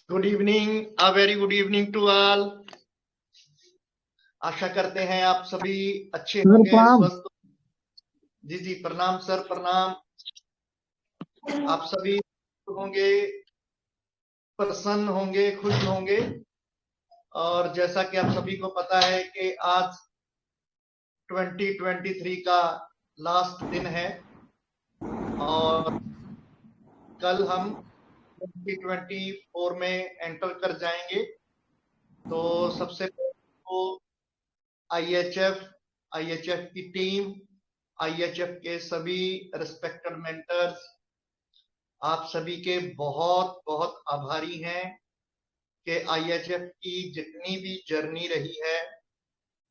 Good evening, a very good evening to all. आशा करते हैं आप सभी अच्छे सर होंगे, प्रणाम। स्वस्थ। जी जी, प्रणाम सर, प्रणाम। आप सभी होंगे, प्रसन्न होंगे, खुश होंगे। और जैसा कि आप सभी को पता है कि आज 2023 का लास्ट दिन है और कल हम 2024 में एंटर कर जाएंगे। तो सबसे पहले तो आईएचएफ आईएचएफ की टीम, आईएचएफ के सभी रिस्पेक्टेड मेंटर्स, आप सभी के बहुत बहुत आभारी हैं कि आईएचएफ की जितनी भी जर्नी रही है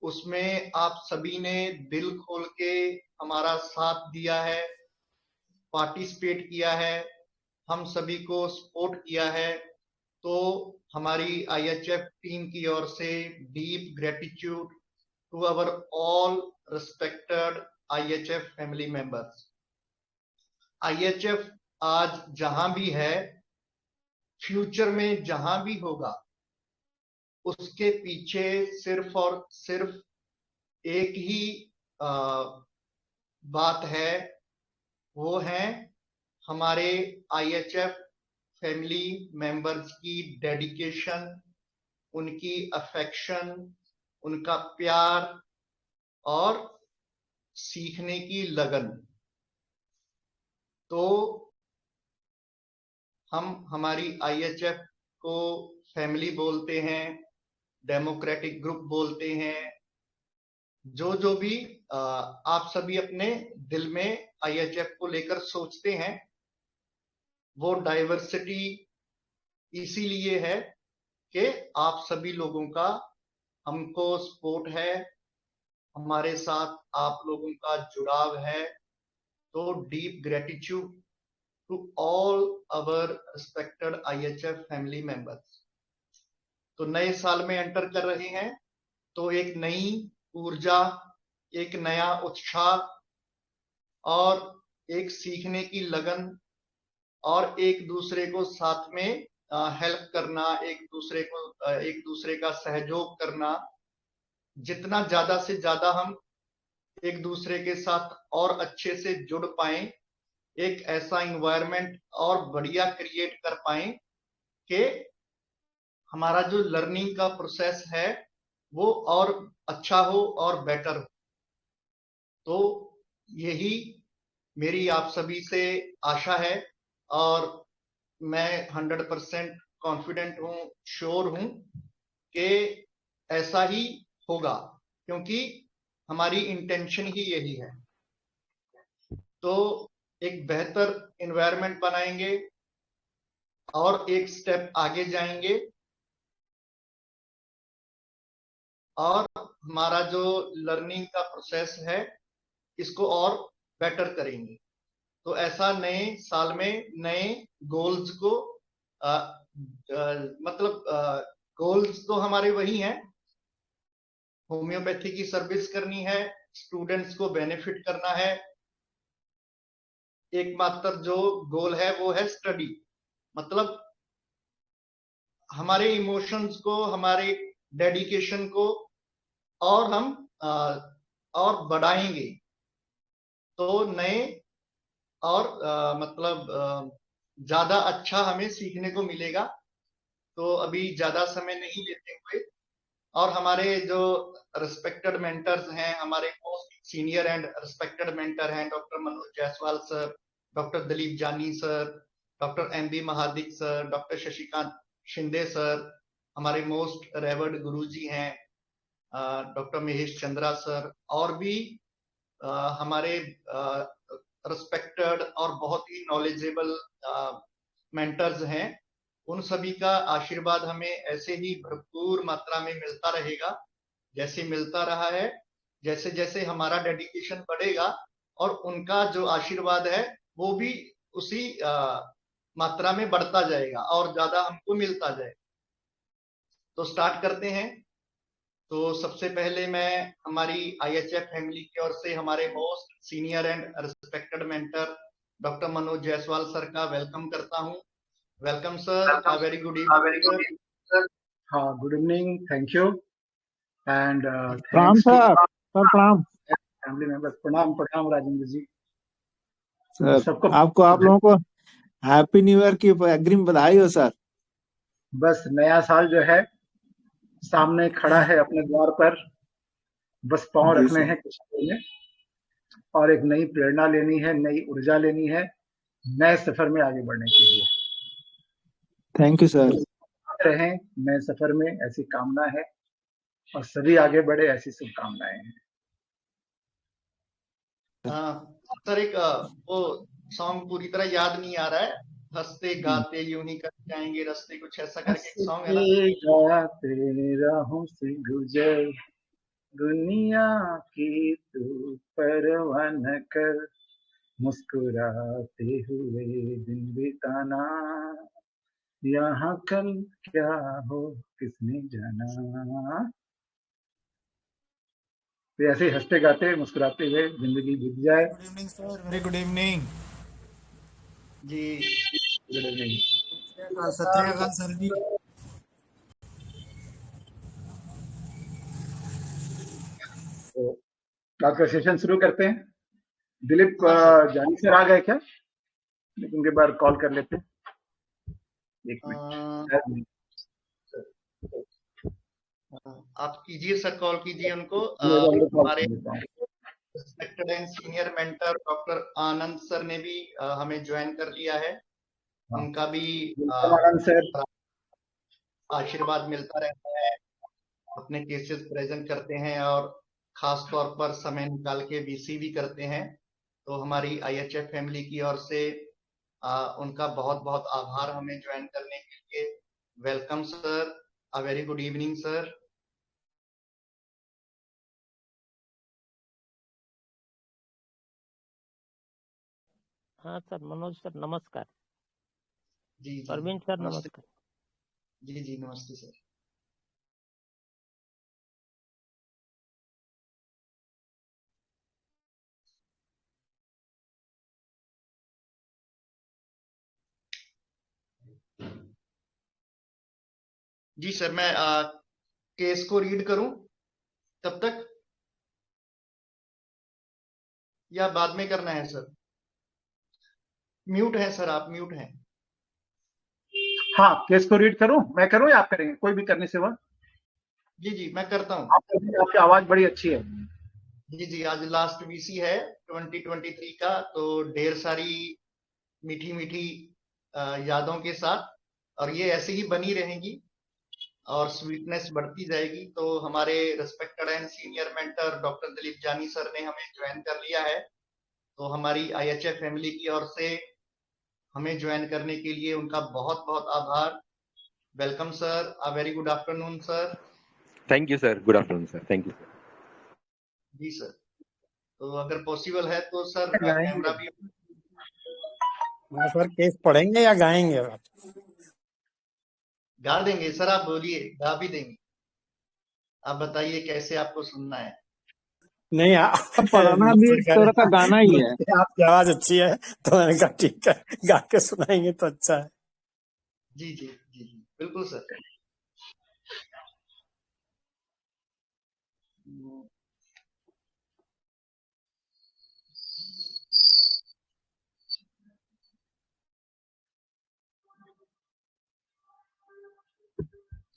उसमें आप सभी ने दिल खोल के हमारा साथ दिया है, पार्टिसिपेट किया है, हम सभी को सपोर्ट किया है। तो हमारी आईएचएफ टीम की ओर से deep gratitude to our all respected IHF family members. IHF आज जहां भी है, फ्यूचर में जहां भी होगा, उसके पीछे सिर्फ और सिर्फ एक ही बात है। वो है हमारे आईएचएफ फैमिली मेंबर्स की डेडिकेशन, उनकी अफेक्शन, उनका प्यार और सीखने की लगन। तो हम हमारी आईएचएफ को फैमिली बोलते हैं, डेमोक्रेटिक ग्रुप बोलते हैं। जो जो भी आप सभी अपने दिल में आईएचएफ को लेकर सोचते हैं, वो डाइवर्सिटी इसीलिए है कि आप सभी लोगों का हमको सपोर्ट है, हमारे साथ आप लोगों का जुड़ाव है। तो deep gratitude to all our respected IHF family members. तो नए साल में एंटर कर रहे हैं, तो एक नई ऊर्जा, एक नया उत्साह और एक सीखने की लगन और एक दूसरे को साथ में हेल्प करना, एक दूसरे का सहयोग करना। जितना ज्यादा से ज्यादा हम एक दूसरे के साथ और अच्छे से जुड़ पाए, एक ऐसा इन्वायरमेंट और बढ़िया क्रिएट कर पाए कि हमारा जो लर्निंग का प्रोसेस है वो और अच्छा हो और बेटर हो। तो यही मेरी आप सभी से आशा है और मैं 100% कॉन्फिडेंट हूं, श्योर हूं कि ऐसा ही होगा, क्योंकि हमारी इंटेंशन ही यही है। तो एक बेहतर एनवायरनमेंट बनाएंगे और एक स्टेप आगे जाएंगे और हमारा जो लर्निंग का प्रोसेस है इसको और बेटर करेंगे। तो ऐसा नए साल में नए गोल्स को मतलब गोल्स तो हमारे वही हैं, होम्योपैथी की सर्विस करनी है, स्टूडेंट्स को बेनिफिट करना है। एकमात्र जो गोल है वो है स्टडी। मतलब हमारे इमोशंस को, हमारे डेडिकेशन को और हम और बढ़ाएंगे तो नए और मतलब ज्यादा अच्छा हमें सीखने को मिलेगा। तो अभी ज्यादा समय नहीं लेते हुए और हमारे जो रिस्पेक्टेड मेंटर्स हैं, हमारे most senior and respected mentor हैं doctor Manoj Jaiswal sir, doctor Dilip Jani sir, doctor M B Mahadik sir, doctor Shashikant Shinde sir, हमारे मोस्ट रेवर्ड गुरुजी हैं डॉक्टर महेश चंद्रा सर, और भी हमारे रिस्पेक्टेड और बहुत ही नॉलेजेबल मेंटर्स हैं। उन सभी का आशीर्वाद हमें ऐसे ही भरपूर मात्रा में मिलता रहेगा जैसे मिलता रहा है। जैसे जैसे हमारा डेडिकेशन बढ़ेगा और उनका जो आशीर्वाद है वो भी उसी मात्रा में बढ़ता जाएगा और ज्यादा हमको मिलता जाएगा। तो स्टार्ट करते हैं। तो सबसे पहले मैं हमारी आईएचएफ फैमिली की ओर से हमारे most senior and respected mentor doctor Manoj Jaiswal sir का वेलकम करता हूं। Welcome, sir. A very good evening, sir. Good evening. Thank you. And प्रणाम thanks to सर प्रणाम family members. प्रणाम प्रणाम राजेंद्र जी। सर। सबको आप लोगों को हैप्पी न्यू ईयर की अग्रिम बधाई हो सर। बस नया साल जो है सामने खड़ा है अपने द्वार पर, बस पांव जी रखने सर। हैं कुछ में और एक नई प्रेरणा लेनी है, नई ऊर्जा लेनी है नए सफर में आगे बढ़ने के लिए। Thank you sir. रहें नए सफर में, ऐसी कामना है और सभी आगे बढ़े, ऐसी शुभकामनाएं हैं। सर एक वो सॉन्ग पूरी तरह याद नहीं आ रहा है, हंसते गाते यूं ही कर जाएंगे रास्ते, कुछ ऐसा करके एक सॉन्ग है ना। गाते राहों से गुजर दुनिया की तू परवाह न कर, मुस्कुराते हुए दिन बिताना, यहाँ कल क्या हो किसने जाना। तो ऐसे ही हंसते गाते मुस्कुराते हुए जिंदगी बीत जाए। Good evening sir, very good evening जी। Good evening. सत श्री अकाल सर जी। तो आज का सेशन शुरू करते हैं। दिलीप हाँ सर। जानी सर आ गए क्या? लेकिन उनके बाद कॉल कर लेते हैं। एक मिनट। आप कीजिए सर, कॉल कीजिए उनको। कॉल हमारे कर लेता हूँ। Respected and senior mentor doctor Anand sir ने भी हमें ज्वाइन कर लिया है। हाँ। उनका भी आनंद सर आशीर्वाद मिलता रहता है, अपने केसेस प्रेजेंट करते हैं और खास तौर पर समय निकाल के वीसी भी करते हैं। तो हमारी आईएचएफ फैमिली की ओर से उनका बहुत बहुत आभार हमें ज्वाइन करने के लिए। Welcome sir, a very good evening sir. हाँ सर, मनोज सर नमस्कार। जी जी परवीन सर नमस्कार। जी जी नमस्ते सर। जी सर, मैं केस को रीड करूं तब तक, या बाद में करना है सर? म्यूट है सर, आप म्यूट हैं। हाँ, केस को रीड करूं? मैं करूं या आप करेंगे? कोई भी करने से वह जी जी मैं करता हूं। आपकी आवाज बड़ी अच्छी है। जी जी, आज लास्ट वीसी है 2023 का, तो ढेर सारी मीठी मीठी यादों के साथ, और ये ऐसे ही बनी रहेंगी और स्वीटनेस बढ़ती जाएगी। तो हमारे respected and senior mentor doctor Dilip Jani sir ने हमें ज्वाइन कर लिया है। तो हमारी आईएचएफ फैमिली की ओर से हमें ज्वाइन करने के लिए उनका बहुत बहुत आभार। Welcome sir, a very good afternoon sir. Thank you sir, good afternoon sir, thank you. जी सर, तो अगर पॉसिबल है तो सर कैमरा भी। सर केस पढ़ेंगे या गाएंगे? गा देंगे सर, आप बोलिए, गा भी देंगे। आप बताइए कैसे आपको सुनना है। नहीं पढ़ाना भी एक तरह का गाना ही है। आपकी आवाज अच्छी है तो मैंने कहा ठीक है, गा के सुनाएंगे तो अच्छा है। जी जी जी जी बिल्कुल सर।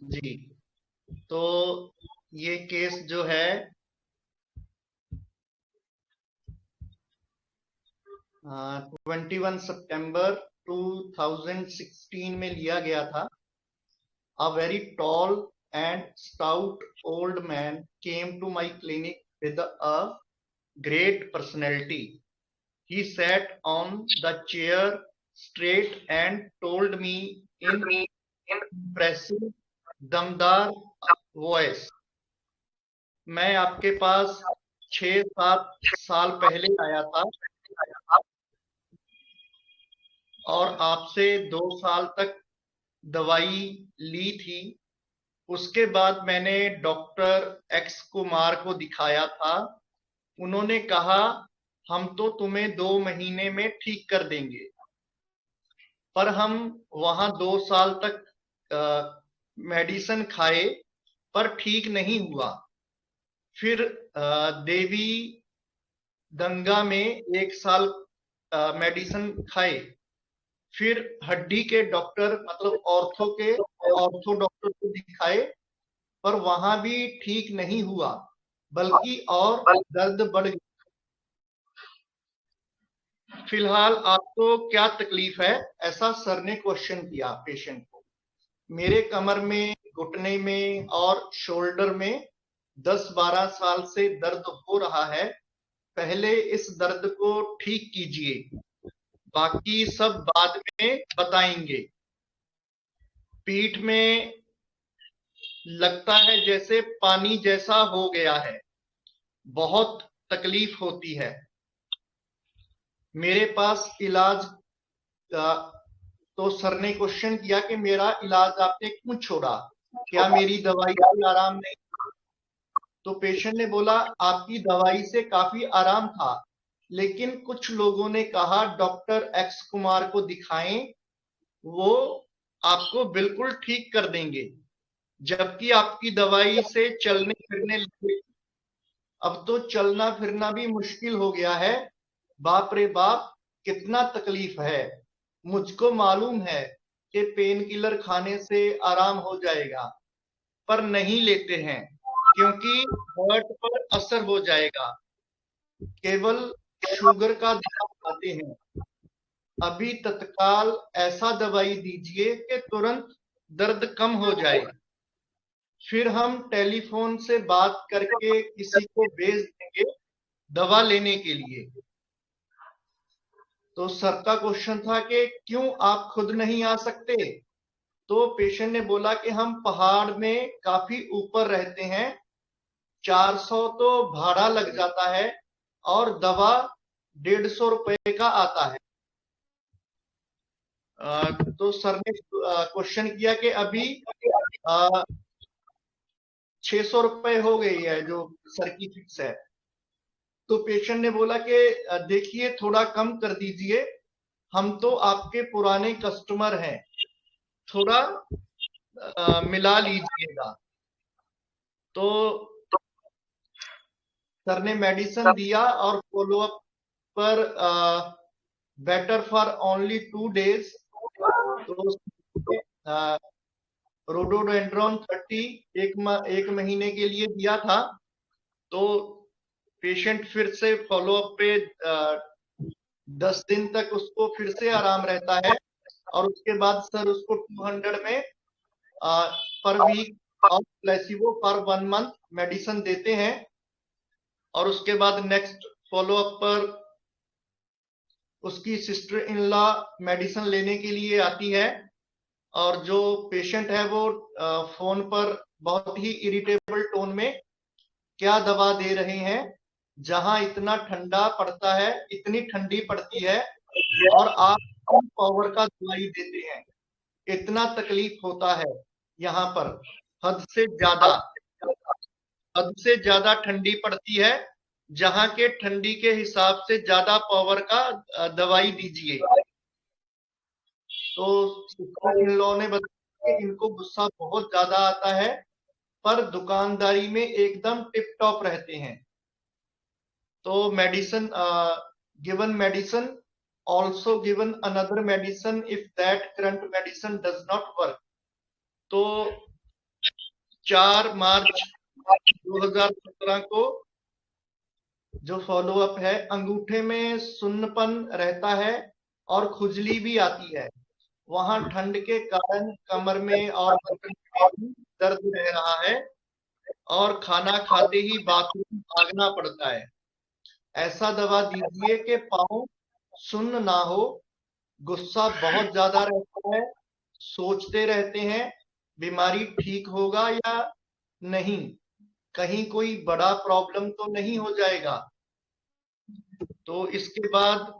जी, तो ये केस जो है 21 सितंबर 2016 में लिया गया था। A very tall and stout old man came to my clinic with a great personality. He sat on the chair straight and told me in impressive दमदार वॉइस, मैं आपके पास 6-7 साल पहले आया था और आपसे 2 साल तक दवाई ली थी। उसके बाद मैंने डॉक्टर एक्स कुमार को दिखाया था। उन्होंने कहा हम तो तुम्हें 2 महीने में ठीक कर देंगे। पर हम वहां 2 साल तक मेडिसिन खाए पर ठीक नहीं हुआ। फिर देवी गंगा में 1 साल मेडिसिन खाए। फिर हड्डी के डॉक्टर मतलब ऑर्थो डॉक्टर को दिखाए, पर वहां भी ठीक नहीं हुआ, बल्कि और दर्द बढ़ गया। फिलहाल आपको क्या तकलीफ है, ऐसा सर ने क्वेश्चन किया पेशेंट को। मेरे कमर में, घुटने में और शोल्डर में 10-12 साल से दर्द हो रहा है। पहले इस दर्द को ठीक कीजिए, बाकी सब बाद में बताएंगे। पीठ में लगता है जैसे पानी जैसा हो गया है, बहुत तकलीफ होती है। मेरे पास इलाज तो सर ने क्वेश्चन किया कि मेरा इलाज आपने क्यों छोड़ा, क्या मेरी दवाई से आराम नहीं? तो पेशेंट ने बोला आपकी दवाई से काफी आराम था, लेकिन कुछ लोगों ने कहा डॉक्टर एक्स कुमार को दिखाएं, वो आपको बिल्कुल ठीक कर देंगे, जबकि आपकी दवाई से चलने फिरने लगे। अब तो चलना फिरना भी मुश्किल हो गया है। बाप रे बाप, कितना तकलीफ है। मुझको मालूम है कि पेन किलर खाने से आराम हो जाएगा, पर नहीं लेते हैं क्योंकि हार्ट पर असर हो जाएगा। केवल शुगर का दवा खाते हैं। अभी तत्काल ऐसा दवाई दीजिए कि तुरंत दर्द कम हो जाए, फिर हम टेलीफोन से बात करके किसी को भेज देंगे दवा लेने के लिए। तो सर का क्वेश्चन था कि क्यों आप खुद नहीं आ सकते? तो पेशेंट ने बोला कि हम पहाड़ में काफी ऊपर रहते हैं, 400 तो भाड़ा लग जाता है और दवा 150 रुपए का आता है। तो सर ने क्वेश्चन किया कि अभी 600 रुपए हो गई है जो सर की फिक्स है। तो पेशेंट ने बोला कि देखिए थोड़ा कम कर दीजिए, हम तो आपके पुराने कस्टमर हैं, थोड़ा मिला लीजिएगा। तो सर ने मेडिसिन दिया और फॉलोअप पर बेटर फॉर ओनली 2 डेज। तो रोडोडेंड्रॉन 30 एक महीने के लिए दिया था। तो पेशेंट फिर से फॉलोअप पे 10 दिन तक उसको फिर से आराम रहता है, और उसके बाद सर उसको 200 में पर वीक और प्लेसिबो फॉर 1 मंथ मेडिसिन देते हैं। और उसके बाद नेक्स्ट फॉलोअप पर उसकी सिस्टर इन लॉ मेडिसिन लेने के लिए आती है, और जो पेशेंट है वो फोन पर बहुत ही इरिटेबल टोन में क्या दवा दे रहे हैं, जहां इतना ठंडा पड़ता है, इतनी ठंडी पड़ती है, और आप पावर का दवाई देते हैं। इतना तकलीफ होता है यहाँ पर, हद से ज्यादा ठंडी पड़ती है, जहां के ठंडी के हिसाब से ज्यादा पावर का दवाई दीजिए। तो इन लोगों ने बताया कि इनको गुस्सा बहुत ज्यादा आता है, पर दुकानदारी में एकदम टिप टॉप रहते हैं। तो medicine given medicine also given another medicine if that current medicine does not work। तो 4 मार्च 2017 को जो फॉलोअप है, अंगूठे में सुन्नपन रहता है और खुजली भी आती है। वहां ठंड के कारण कमर में और घुटने में दर्द रह रहा है, और खाना खाते ही बाथरूम भागना पड़ता है। ऐसा दवा दीजिए कि पाँव सुन्न ना हो। गुस्सा बहुत ज्यादा रहता है, सोचते रहते हैं बीमारी ठीक होगा या नहीं, कहीं कोई बड़ा प्रॉब्लम तो नहीं हो जाएगा। तो इसके बाद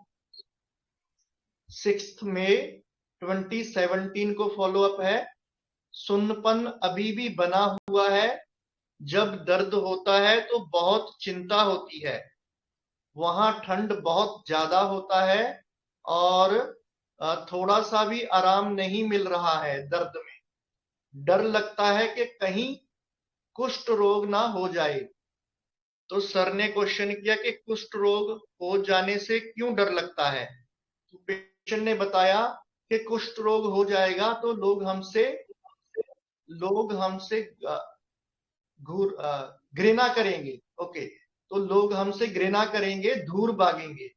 6 मई 2017 को फॉलोअप है। सुन्नपन अभी भी बना हुआ है। जब दर्द होता है तो बहुत चिंता होती है। वहां ठंड बहुत ज्यादा होता है और थोड़ा सा भी आराम नहीं मिल रहा है, दर्द में डर लगता है कि कहीं कुष्ठ रोग ना हो जाए। तो सर ने क्वेश्चन किया कि कुष्ठ रोग हो जाने से क्यों डर लगता है। तो पेशेंट ने बताया कि कुष्ठ रोग हो जाएगा तो लोग हमसे घृणा करेंगे। ओके, तो लोग हमसे घृणा करेंगे, दूर भागेंगे,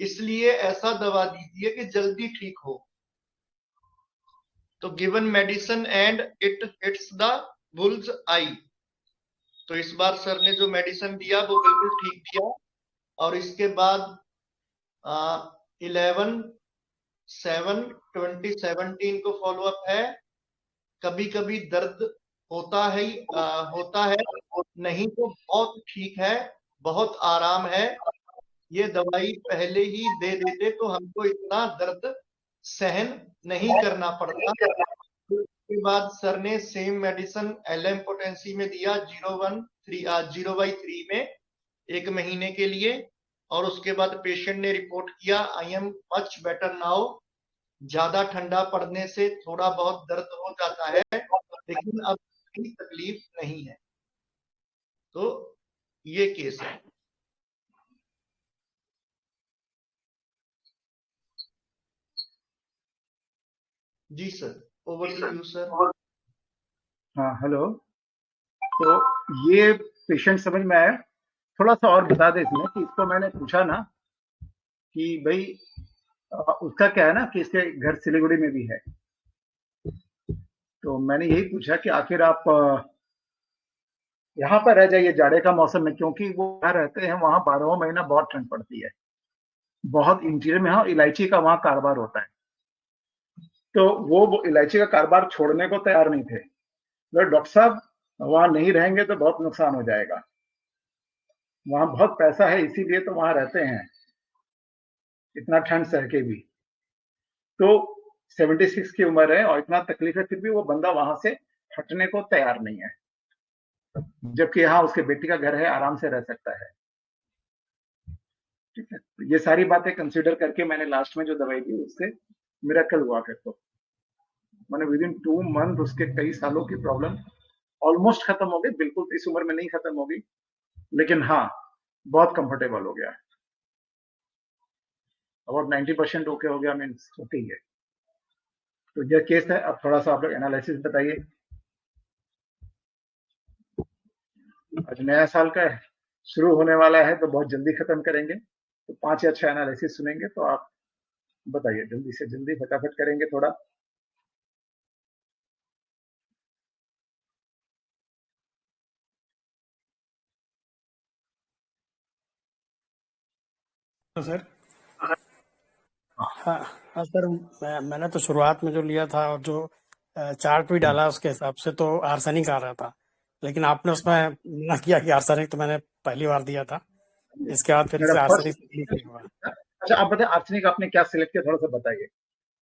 इसलिए ऐसा दवा दीजिए कि जल्दी ठीक हो। तो given medicine and it hits the bulls आई। तो इस बार सर ने जो मेडिसिन दिया वो बिल्कुल ठीक दिया। और इसके बाद 11/7/2017 को फॉलोअप है। कभी कभी दर्द होता है, नहीं तो बहुत ठीक है, बहुत आराम है, ये दवाई पहले ही दे देते तो हमको इतना दर्द सहन नहीं करना पड़ता। उसके बाद सर ने सेम मेडिसिन एलएम पोटेंसी में दिया 0/3 में 1 महीने के लिए। और उसके बाद पेशेंट ने रिपोर्ट किया I am much better now. ज्यादा ठंडा पड़ने से थोड़ा बहुत दर्द हो जाता है, लेकिन अब कोई तकलीफ नहीं है। तो ये केस है। जी sir, over to you sir. हाँ हेलो। तो ये पेशेंट समझ में आया। थोड़ा सा और बता दे इसमें कि इसको मैंने पूछा ना कि भाई उसका क्या है ना कि इसके घर सिलीगुड़ी में भी है। तो मैंने यही पूछा कि आखिर आप यहाँ पर रह जाइए जाड़े का मौसम में, क्योंकि वो जहाँ रहते हैं वहाँ 12वां महीना बहुत ठंड पड़ती है, बहुत इंटीरियर में है और इलायची का वहाँ कारोबार होता है। तो वो इलायची का कारोबार छोड़ने को तैयार नहीं थे। तो डॉक्टर साहब वहां नहीं रहेंगे तो बहुत नुकसान हो जाएगा, वहां बहुत पैसा है इसीलिए तो वहां रहते हैं इतना ठंड सह के भी। तो 76 की उम्र है और इतना तकलीफ है, फिर भी वो बंदा वहां से हटने को तैयार नहीं है, जबकि यहाँ उसके बेटी का घर है, आराम से रह सकता है। ठीक है, तो ये सारी बातें कंसीडर करके मैंने लास्ट में जो दवाई दी उससे मिरेकल हुआ। फिर तो मैंने विद इन 2 मंथ उसके कई सालों की प्रॉब्लम ऑलमोस्ट खत्म हो गई। बिल्कुल इस उम्र में नहीं खत्म होगी, लेकिन हाँ बहुत कंफर्टेबल हो गया। अबाउट 90% ओके हो गया, मीन्स ओके ही है। तो यह केस है। अब थोड़ा सा आप लोग एनालिसिस बताइए। आज नया साल का है, शुरू होने वाला है तो बहुत जल्दी खत्म करेंगे। तो 5 या 6 एनालिसिस सुनेंगे, तो आप बताइए जल्दी से जल्दी, फटाफट करेंगे थोड़ा। तो सर हाँ हाँ सर, मैंने तो शुरुआत में जो लिया था और जो चार्ट भी डाला उसके हिसाब से तो आर्सेनिक आ रहा था, लेकिन आपने उसमें मना किया कि आर्सेनिक तो मैंने पहली बार दिया था, इसके बाद फिर मेरा से आर्सेनिक फर्स्ट। ठीक नहीं हुआ। अच्छा आप बताइए आर्सेनिक आपने क्या सिलेक्ट किया, थोड़ा सा बताइए।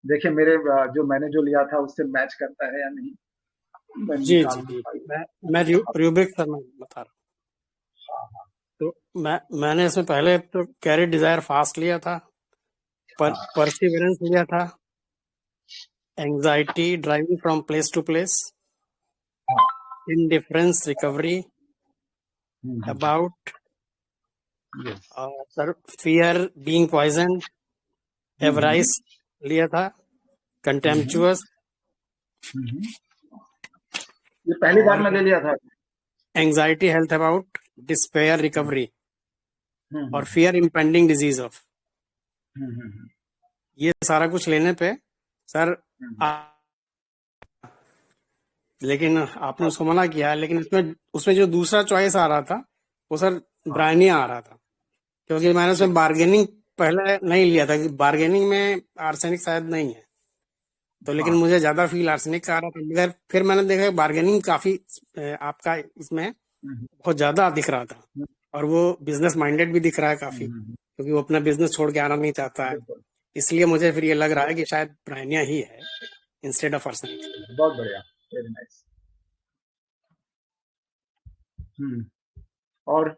देखिए मेरे जो मैंने जो लिया था उससे मैच करता है या नहीं, मैं जी निकाल जी जी, दूंगा। मैं रूबिक सर मैं बता रहा हूँ। तो मैंने इसमें पहले तो कैरी डिजायर फास्ट लिया था, परसिवरेंस लिया था, anxiety driving from place to place, indifference recovery, about sir, fear being poison, avarice लिया था, कंटेम्पचुअस, ये पहली बार और मैंने लिया था। Anxiety health about, despair recovery, और फियर इम्पेंडिंग डिजीज ऑफ। ये सारा कुछ लेने पे सर लेकिन आपने उसको मना किया। लेकिन इसमें उसमें जो दूसरा चॉइस आ रहा था वो सर ब्रायनिया आ रहा था, क्योंकि मैंने उसमें बार्गेनिंग पहले नहीं लिया था, बार्गेनिंग में आर्सेनिक शायद नहीं है, तो लेकिन मुझे ज्यादा फील आर्सेनिक का आ रहा था। मगर फिर मैंने देखा बार्गेनिंग काफी आपका इसमें बहुत ज्यादा दिख रहा था, और वो बिजनेस माइंडेड भी दिख रहा है काफी, क्योंकि वो अपना बिजनेस छोड़ के आना नहीं चाहता है। इसलिए मुझे फिर ये लग रहा है कि शायद ब्रायनिया ही है इंस्टेड ऑफ आर्सेनिक। बहुत बढ़िया, वेरी नाइस। और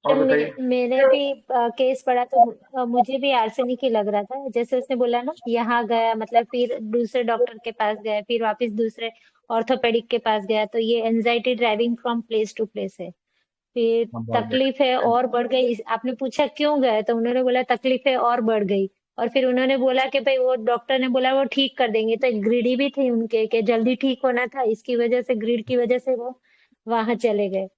और बताइए। मैंने भी केस पढ़ा तो मुझे भी आर्सेनिक ही लग रहा था। जैसे उसने बोला ना, यहाँ गया मतलब फिर दूसरे डॉक्टर के पास गया, फिर वापस दूसरे ऑर्थोपेडिक के पास गया, तो ये anxiety driving from place to place है। फिर हाँ, बहुत तकलीफ है बढ़िया। और बढ़ गई। आपने पूछा क्यों गए, तो उन्होंने बोला तकलीफ है और बढ़ गई। और फिर उन्होंने बोला कि भाई वो डॉक्टर ने बोला वो ठीक कर देंगे, तो ग्रीडी भी थे उनके कि जल्दी ठीक होना था, इसकी वजह से ग्रीड की वजह से वो वहां चले गए।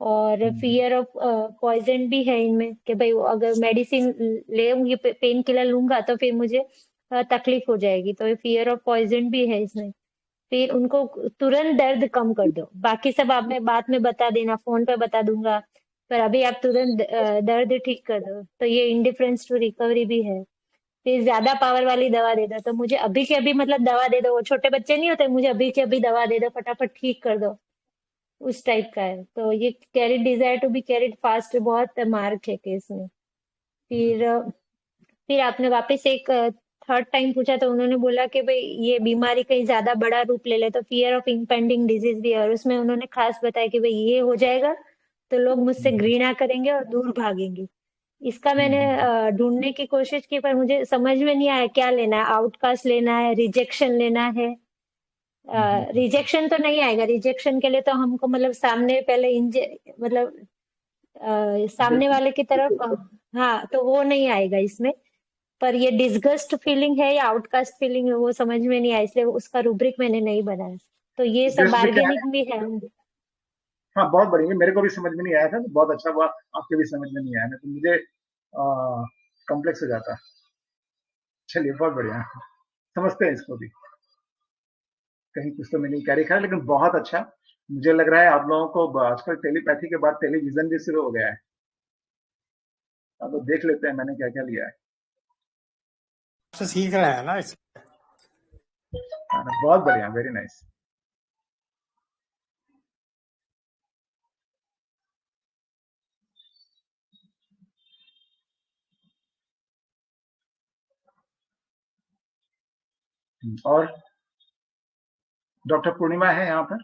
और फियर ऑफ पॉइजन भी है इनमें कि भाई वो अगर मेडिसिन लेंगी, पेन किलर लूंगा तो फिर मुझे तकलीफ हो जाएगी, तो फियर ऑफ पॉइजन भी है इसमें। फिर उनको तुरंत दर्द कम कर दो, बाकी सब आप में बाद में बता देना, फोन पे बता दूंगा, पर अभी आप तुरंत दर्द ठीक कर दो, तो ये इंडिफरेंस टू रिकवरी भी है। फिर ज्यादा पावर वाली दवा दे दो, तो मुझे अभी के अभी मतलब दवा दे दो, वो छोटे बच्चे नहीं होते, मुझे अभी के अभी दवा दे दो, फटाफट ठीक कर दो, उस टाइप का है। तो ये carried desire to be carried fast बहुत मार्क है केस में। फिर आपने वापस एक थर्ड टाइम पूछा, तो उन्होंने बोला कि भाई ये बीमारी कहीं ज्यादा बड़ा रूप ले ले तो फियर ऑफ इम्पेंडिंग डिजीज भी है, और उसमें उन्होंने खास बताया कि भाई ये हो जाएगा तो लोग मुझसे घृणा करेंगे और दूर भागेंगे। इसका मैंने ढूंढने की कोशिश की, पर मुझे समझ में नहीं आया क्या लेना है, आउटकास्ट लेना है, रिजेक्शन लेना है। रिजेक्शन तो नहीं आएगा, रिजेक्शन के लिए तो हमको मतलब सामने पहले मतलब सामने वाले की तरफ हाँ, तो वो नहीं आएगा इसमें। पर ये डिसगस्ट फीलिंग है या आउटकास्ट फीलिंग है वो समझ में नहीं आया, इसलिए उसका रूब्रिक मैंने नहीं बनाया। तो ये सब डिस्क क्या है? बार्गेनिंग भी है। हाँ, बहुत बढ़िया, मेरे को भी समझ में नहीं आया था, तो बहुत अच्छा हुआ आपके भी समझ में नहीं आया, ना तो मुझे कॉम्प्लेक्स हो जाता। चलिए, बहुत बढ़िया, समझते हैं इसको भी। कहीं कुछ तो मैंने क्या लिखा है, लेकिन बहुत अच्छा। मुझे लग रहा है आप लोगों को आजकल टेलीपैथी के बाद टेलीविजन भी शुरू हो गया है। अब तो देख लेते हैं मैंने क्या क्या लिया है। से सीख रहे हैं ना इस बहुत बढ़िया, वेरी नाइस। और डॉक्टर पूर्णिमा है यहाँ पर,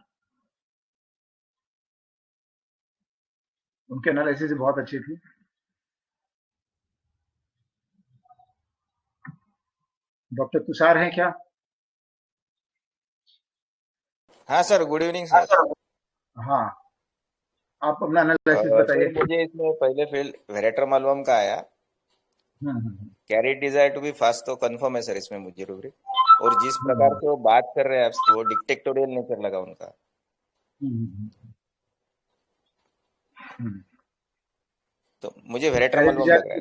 उनके एनालिसिस बहुत अच्छी थी। डॉक्टर तुषार हैं क्या? हाँ सर, गुड इवनिंग सर। हाँ, आप अपना एनालिसिस बताइए। सर मुझे इसमें पहले फील्ड वेरेटर मालूम का आया, carried desire to be fast तो कंफर्म है सर इसमें मुझे रूब्रिक, और जिस प्रकार से वो बात कर रहे हैं आपसे वो डिक्टेक्टोरियल नेचर लगा उनका। तो मुझे वेरेटर मालूम लग रहा है।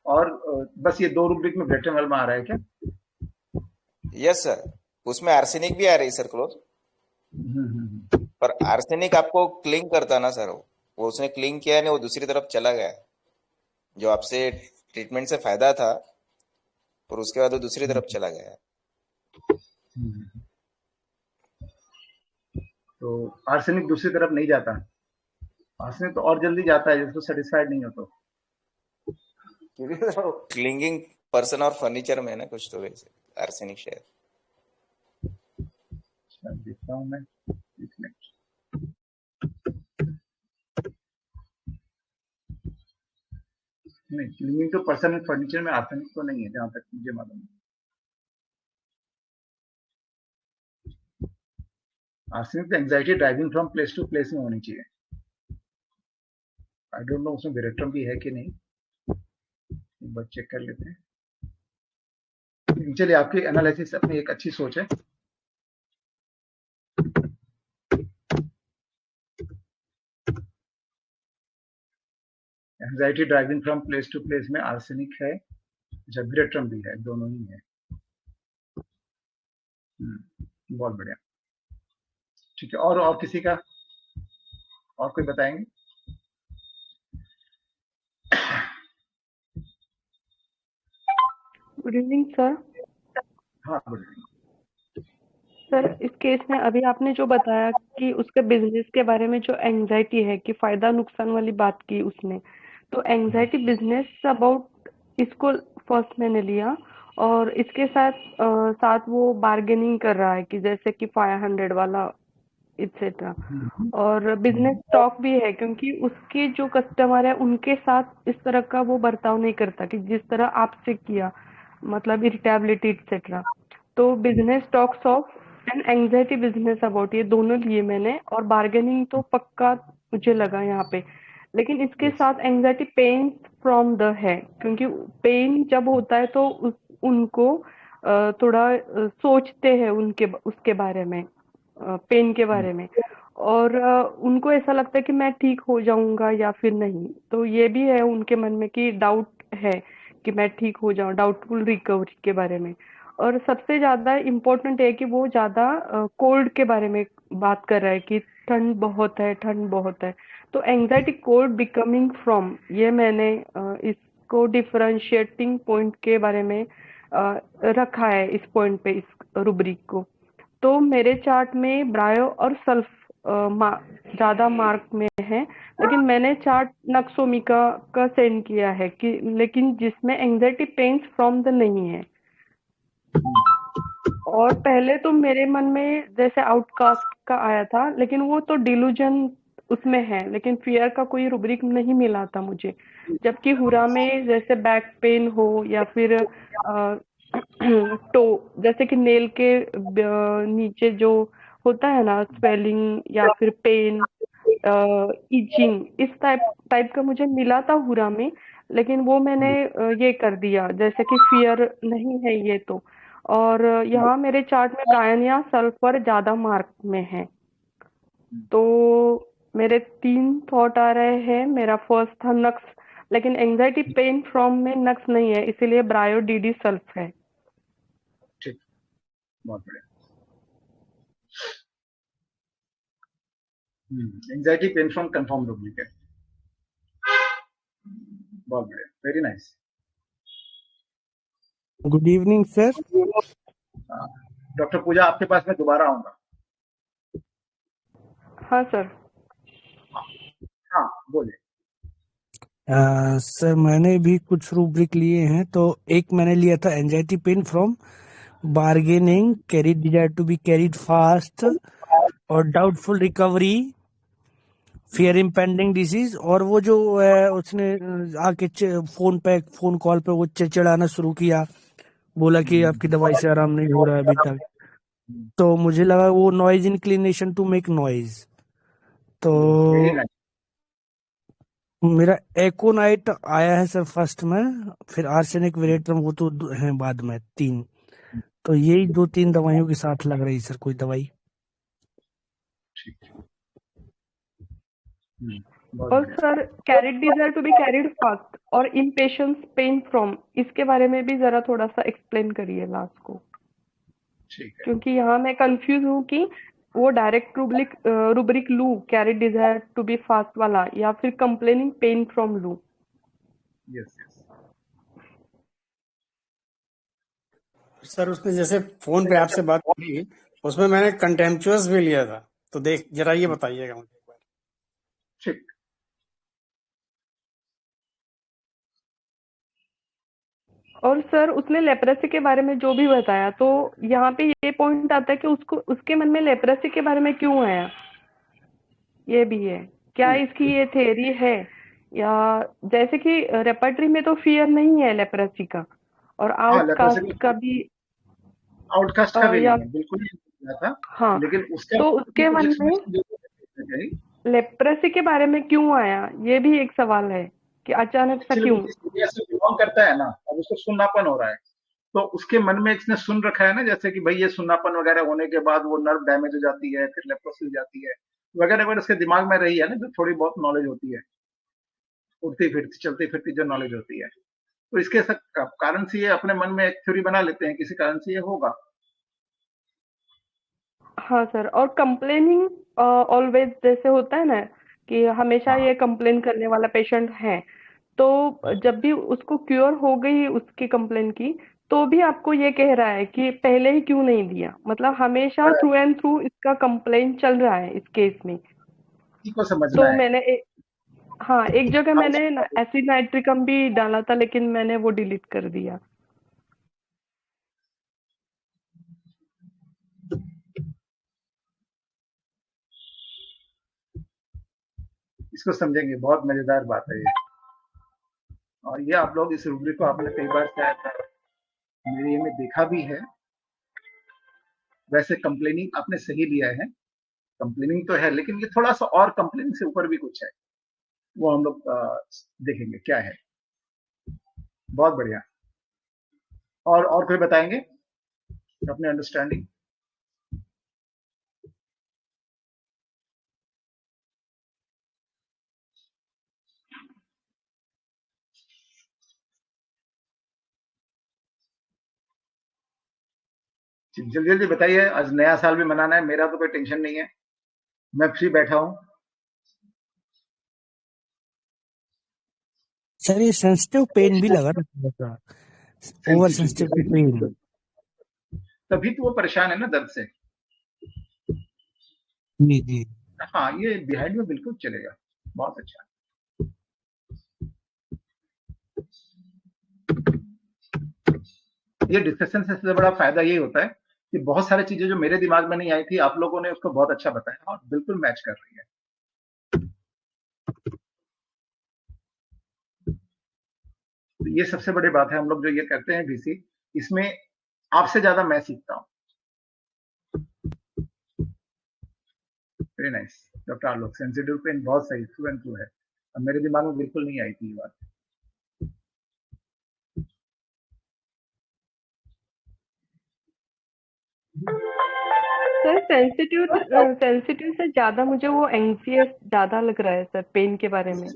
और बस ये दो रूब्रिक में वेरेटर मालूम आ रहा है क्या? यस सर, उसमें आर्सेनिक भी आ रही सर क्लोज, पर आर्सेनिक आपको क्लिंग करता ना सर, वो उसने क्लिंग किया नहीं, वो दूसरी तरफ चला गया, जो आपसे ट्रीटमेंट से फायदा था, और उसके बाद वो दूसरी तरफ चला गया। तो आर्सेनिक दूसरी तरफ नहीं जाता, आर्सेनिक तो और जल्दी जाता है जिसको सेटिस्फाइड नहीं हो तो। क्लिंगिंग पर्सन और फर्नीचर में है ना कुछ तो वैसे आर्सेनिक शेयर। देखता हूँ मैं, एक मिनट। नहीं, क्लीनिंग तो पर्सन एंड फर्नीचर में आर्सेनिक तो नहीं है जहां तक मुझे मालूम है। आर्सेनिक तो anxiety driving from place to place में होनी चाहिए। आई डोंट नो उसमें वेरेट्रम भी है कि नहीं, एक बार चेक कर लेते हैं। चलिए, आपकी एनालिसिस अपनी एक अच्छी सोच है। Anxiety driving from place to place में आर्सेनिक है, जब वेरेट्रम भी है, दोनों ही है। बहुत बढ़िया, ठीक है। और किसी का, और कोई बताएंगे? Good evening sir. हाँ, गुड इवनिंग सर, इस केस में अभी आपने जो बताया कि उसके बिजनेस के बारे में जो एंजाइटी है कि फायदा नुकसान वाली बात की उसने, तो एंजाइटी बिजनेस अबाउट इसको फर्स्ट मैंने लिया, और इसके साथ साथ वो बार्गेनिंग कर रहा है कि जैसे कि 500 वाला etc. और बिजनेस स्टॉक भी है, क्योंकि उसके जो कस्टमर है उनके साथ इस तरह का वो बर्ताव नहीं करता कि जिस तरह आपसे किया, मतलब इरिटेबिलिटी etc. तो business stocks of and anxiety business about, ये दोनों लिए मैंने। और बार्गेनिंग तो पक्का मुझे लगा यहाँ पे, लेकिन इसके साथ एंजाइटी पेन फ्रॉम द है, क्योंकि पेन जब होता है तो उनको थोड़ा सोचते हैं उनके उसके बारे में, पेन के बारे में, और उनको ऐसा लगता है कि मैं ठीक हो जाऊंगा या फिर नहीं। तो ये भी है उनके मन में कि डाउट है कि मैं ठीक हो जाऊं, डाउटफुल रिकवरी के बारे में। और सबसे ज्यादा इम्पोर्टेंट है कि वो ज्यादा कोल्ड के बारे में बात कर रहा है कि ठंड बहुत है, ठंड बहुत है। तो एंजाइटी कोल्ड बिकमिंग फ्रॉम, ये मैंने इसको डिफरेंशिएटिंग पॉइंट के बारे में रखा है इस पॉइंट पे, इस रुब्रिक को। तो मेरे चार्ट में ब्रायो और सल्फ ज्यादा मार्क में है, लेकिन मैंने चार्ट नक्सोमिका का सेंड किया है कि, लेकिन जिसमें एंजाइटी पेन्स फ्रॉम द नहीं है। और पहले तो मेरे मन में जैसे आउटकास्ट का आया था, लेकिन वो तो डिलूजन उसमें है, लेकिन फियर का कोई रुब्रिक नहीं मिला था मुझे। जबकि हुरा में जैसे बैक पेन हो या फिर तो जैसे कि नेल के नीचे जो होता है ना स्वेलिंग या फिर पेन, इचिंग, इस टाइप का मुझे मिला था हुरा में, लेकिन वो मैंने ये कर दिया जैसे कि फियर नहीं है ये तो। और यहाँ मेरे चार्ट में ब्रायन या सल्फर ज्यादा मार्क में है। तो मेरे 3 थॉट आ रहे हैं। मेरा फर्स्ट था नक्स, लेकिन एंजाइटी पेन फ्रॉम में नक्स नहीं है, इसीलिए ब्रायो डीडी सल्फ है। ठीक, बहुत बढ़िया। Anxiety pain from confirm duplicate, बहुत बढ़िया, very nice. Good evening sir. Doctor Pooja, आपके पास मैं दोबारा आऊंगा। हाँ सर। हाँ बोलिए। सर मैंने भी कुछ रूब्रिक लिए हैं। तो एक मैंने लिया था anxiety pain from bargaining, carried desire to be carried fast, और doubtful recovery, fear impending disease. और वो जो उसने आके फोन कॉल पे वो चिड़चिड़ाना शुरू किया, बोला कि आपकी दवाई से आराम नहीं हो रहा है अभी तक। तो मुझे लगा वो noise inclination to make noise. तो मेरा एकोनाइट आया है सर फर्स्ट में, फिर आर्सेनिक वेरेट्रम, वो तो है बाद में 3। तो यही 2-3 दवाइयों के साथ लग रही सर कोई दवाई। और sir carried desire to be carried fast और इम्पेशंस पेन फ्रॉम, इसके बारे में भी जरा थोड़ा सा एक्सप्लेन करिए लास्ट को, क्योंकि यहाँ मैं कंफ्यूज हूँ कि वो डायरेक्ट रुब्रिक लू carried desire to be fast वाला या फिर कंप्लेनिंग पेन फ्रॉम लू। सर उसने जैसे फोन पे आपसे बात करी, उसमें मैंने कंटेम्पचुअस भी लिया था, तो देख जरा ये बताइएगा मुझे एक बार। ठीक। और सर उसने लेप्रेसी के बारे में जो भी बताया, तो यहाँ पे ये पॉइंट आता है कि उसको उसके मन में लेप्रेसी के बारे में क्यों आया, ये भी है। क्या इसकी ये थ्योरी है, या जैसे कि रेपर्टरी में तो फियर नहीं है लेप्रेसी का, और आउटकास्ट का भी, आउटकास्ट का भी या नहीं है, बिल्कुल नहीं था। हाँ, लेकिन उसका तो उसके मन में लेप्रेसी के बारे में क्यों आया, ये भी एक सवाल है कि अचानक से क्यों। बिलोंग करता है ना, अब उसको सुन्नापन हो रहा है, तो उसके मन में इसने सुन रखा है ना, जैसे कि भाई ये सुन्नापन वगैरह होने के बाद वो नर्व डैमेज हो जाती है, फिर लेप्रोसी हो जाती है वगैरह वगैरह, उसके दिमाग में रही है ना, जो थोड़ी बहुत नॉलेज होती है, उड़ती फिरती चलती फिरती जो नॉलेज होती है, तो इसके कारण से ये अपने मन में एक थ्योरी बना लेते हैं, किसी कारण से ये होगा। हाँ सर, और कंप्लेनिंग ऑलवेज जैसे होता है ना कि हमेशा ये कंप्लेन करने वाला पेशेंट है, तो जब भी उसको क्योर हो गई उसकी कंप्लेन की, तो भी आपको ये कह रहा है कि पहले ही क्यों नहीं दिया, मतलब हमेशा थ्रू एंड थ्रू इसका कंप्लेन चल रहा है इस केस में। समझना तो है। मैंने हाँ, एक जगह मैंने एसिड नाइट्रिकम भी डाला था, लेकिन मैंने वो डिलीट कर दिया। इसको समझेंगे। बहुत मजेदार बात है ये, और ये आप लोग इस रूब्रिक को आपने कई बार शायद मेरे ये में देखा भी है। वैसे कंप्लेनिंग आपने सही लिया है, कंप्लेनिंग तो है, लेकिन ये थोड़ा सा और कंप्लेनिंग से ऊपर भी कुछ है, वो हम लोग देखेंगे क्या है। बहुत बढ़िया। और कोई बताएंगे अपने अंडरस्टैंडिंग? जल्दी जल्दी बताइए, आज नया साल भी मनाना है, मेरा तो कोई टेंशन नहीं है, मैं फ्री बैठा हूँ। सर ये सेंसिटिव पेन भी लगा था, थोड़ा ओवर सेंसिटिव पेन। तभी तो वो परेशान है ना दर्द से। जी जी। हाँ, ये बिहाइंड में बिल्कुल चलेगा, बहुत अच्छा। ये डिस्कशन से सबसे बड़ा फायदा ये होता है कि बहुत सारी चीजें जो मेरे दिमाग में नहीं आई थी, आप लोगों ने उसको बहुत अच्छा बताया और बिल्कुल मैच कर रही है। तो ये सबसे बड़ी बात है, हम लोग जो ये करते हैं VC, इसमें आपसे ज्यादा मैं सीखता हूँ। वेरी नाइस डॉक्टर आलोक, सेंसिटिव पेन बहुत सही, थ्रू एंड थ्रू है, अब मेरे दिमाग में बिल्कुल नहीं आई थी ये बात। सर सेंसिटिव से ज्यादा मुझे वो एंग्जियस ज्यादा लग रहा है सर, पेन के बारे में।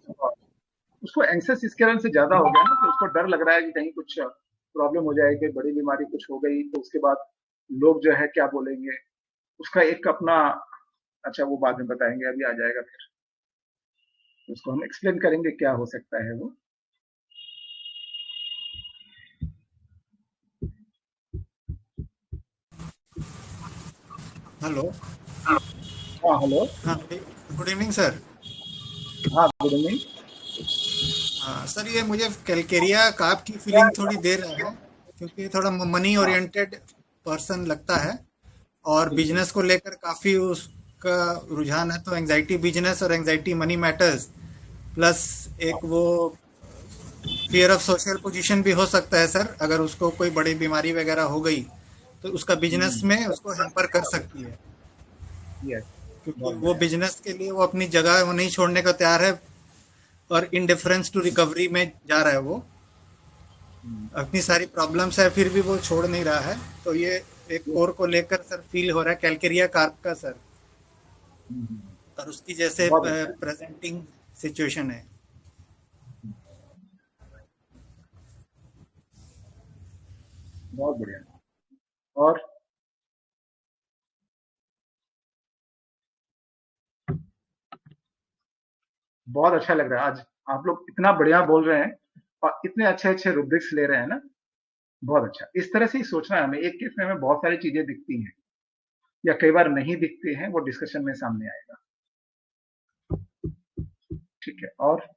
उसको एंग्जियस इसके कारण से ज्यादा हो गया ना कि उसको डर लग रहा है कि कहीं कुछ प्रॉब्लम हो जाए, कोई बड़ी बीमारी कुछ हो गई तो उसके बाद लोग जो है क्या बोलेंगे। उसका एक अपना, अच्छा वो बाद में बताएंगे, अभी आ जाएगा फिर उसको हम एक्सप्लेन करेंगे क्या हो सकता है वो। हेलो। हाँ हेलो। हाँ गुड इवनिंग सर। हाँ गुड इवनिंग। हाँ सर, ये मुझे कैलकेरिया काप की फीलिंग थोड़ी दे रहा है, क्योंकि थोड़ा मनी ओरिएंटेड पर्सन लगता है और बिजनेस को लेकर काफ़ी उसका रुझान है। तो एंजाइटी बिजनेस और एंजाइटी मनी मैटर्स, प्लस एक वो फियर ऑफ सोशल पोजीशन भी हो सकता है सर। अगर उसको कोई बड़ी बीमारी वगैरह हो गई तो उसका बिजनेस में उसको हैम्पर कर सकती है, क्योंकि वो बिजनेस के लिए वो अपनी जगह वो नहीं छोड़ने को तैयार है और इनडिफरेंस टू रिकवरी में जा रहा है। वो अपनी सारी प्रॉब्लम्स है फिर भी वो छोड़ नहीं रहा है। तो ये एक कोर को लेकर सर फील हो रहा है कैलकेरिया कार्प का सर, और उसकी जैसे प्रेजेंटिंग सिचुएशन है। बहुत बढ़िया। और बहुत अच्छा लग रहा है आज, आप लोग इतना बढ़िया बोल रहे हैं और इतने अच्छे अच्छे रूब्रिक्स ले रहे हैं ना, बहुत अच्छा। इस तरह से ही सोचना है हमें, एक केस में हमें बहुत सारी चीजें दिखती हैं या कई बार नहीं दिखती हैं, वो डिस्कशन में सामने आएगा। ठीक है, और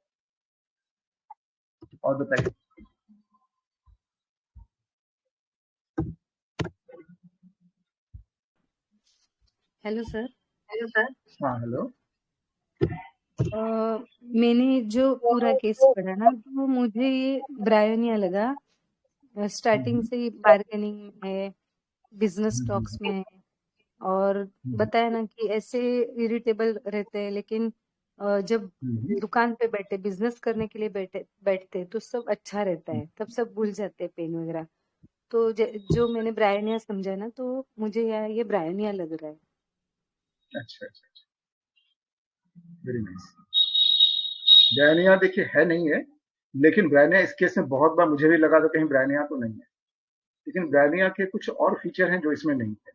बताइए। Hello sir. हाँ हेलो। मैंने जो पूरा केस पढ़ा ना, तो मुझे ये ब्रायनिया लगा। स्टार्टिंग से ही बार्गेनिंग में, बिजनेस टॉक्स में, और बताया ना कि ऐसे इरिटेबल रहते हैं, लेकिन जब दुकान पे बैठे बिजनेस करने के लिए बैठते तो सब अच्छा रहता है, तब सब भूल जाते हैं पेन वगैरह। तो जो मैंने ब्रायनिया समझा ना, तो मुझे ये ब्रायनिया लग रहा है। अच्छा अच्छा, वेरी नाइस। ब्रायनिया देखिए है नहीं है, लेकिन ब्रायनिया इस केस में बहुत बार मुझे भी लगा था कहीं ब्रायनिया तो नहीं है, लेकिन ब्रायनिया के कुछ और फीचर हैं जो इसमें नहीं है।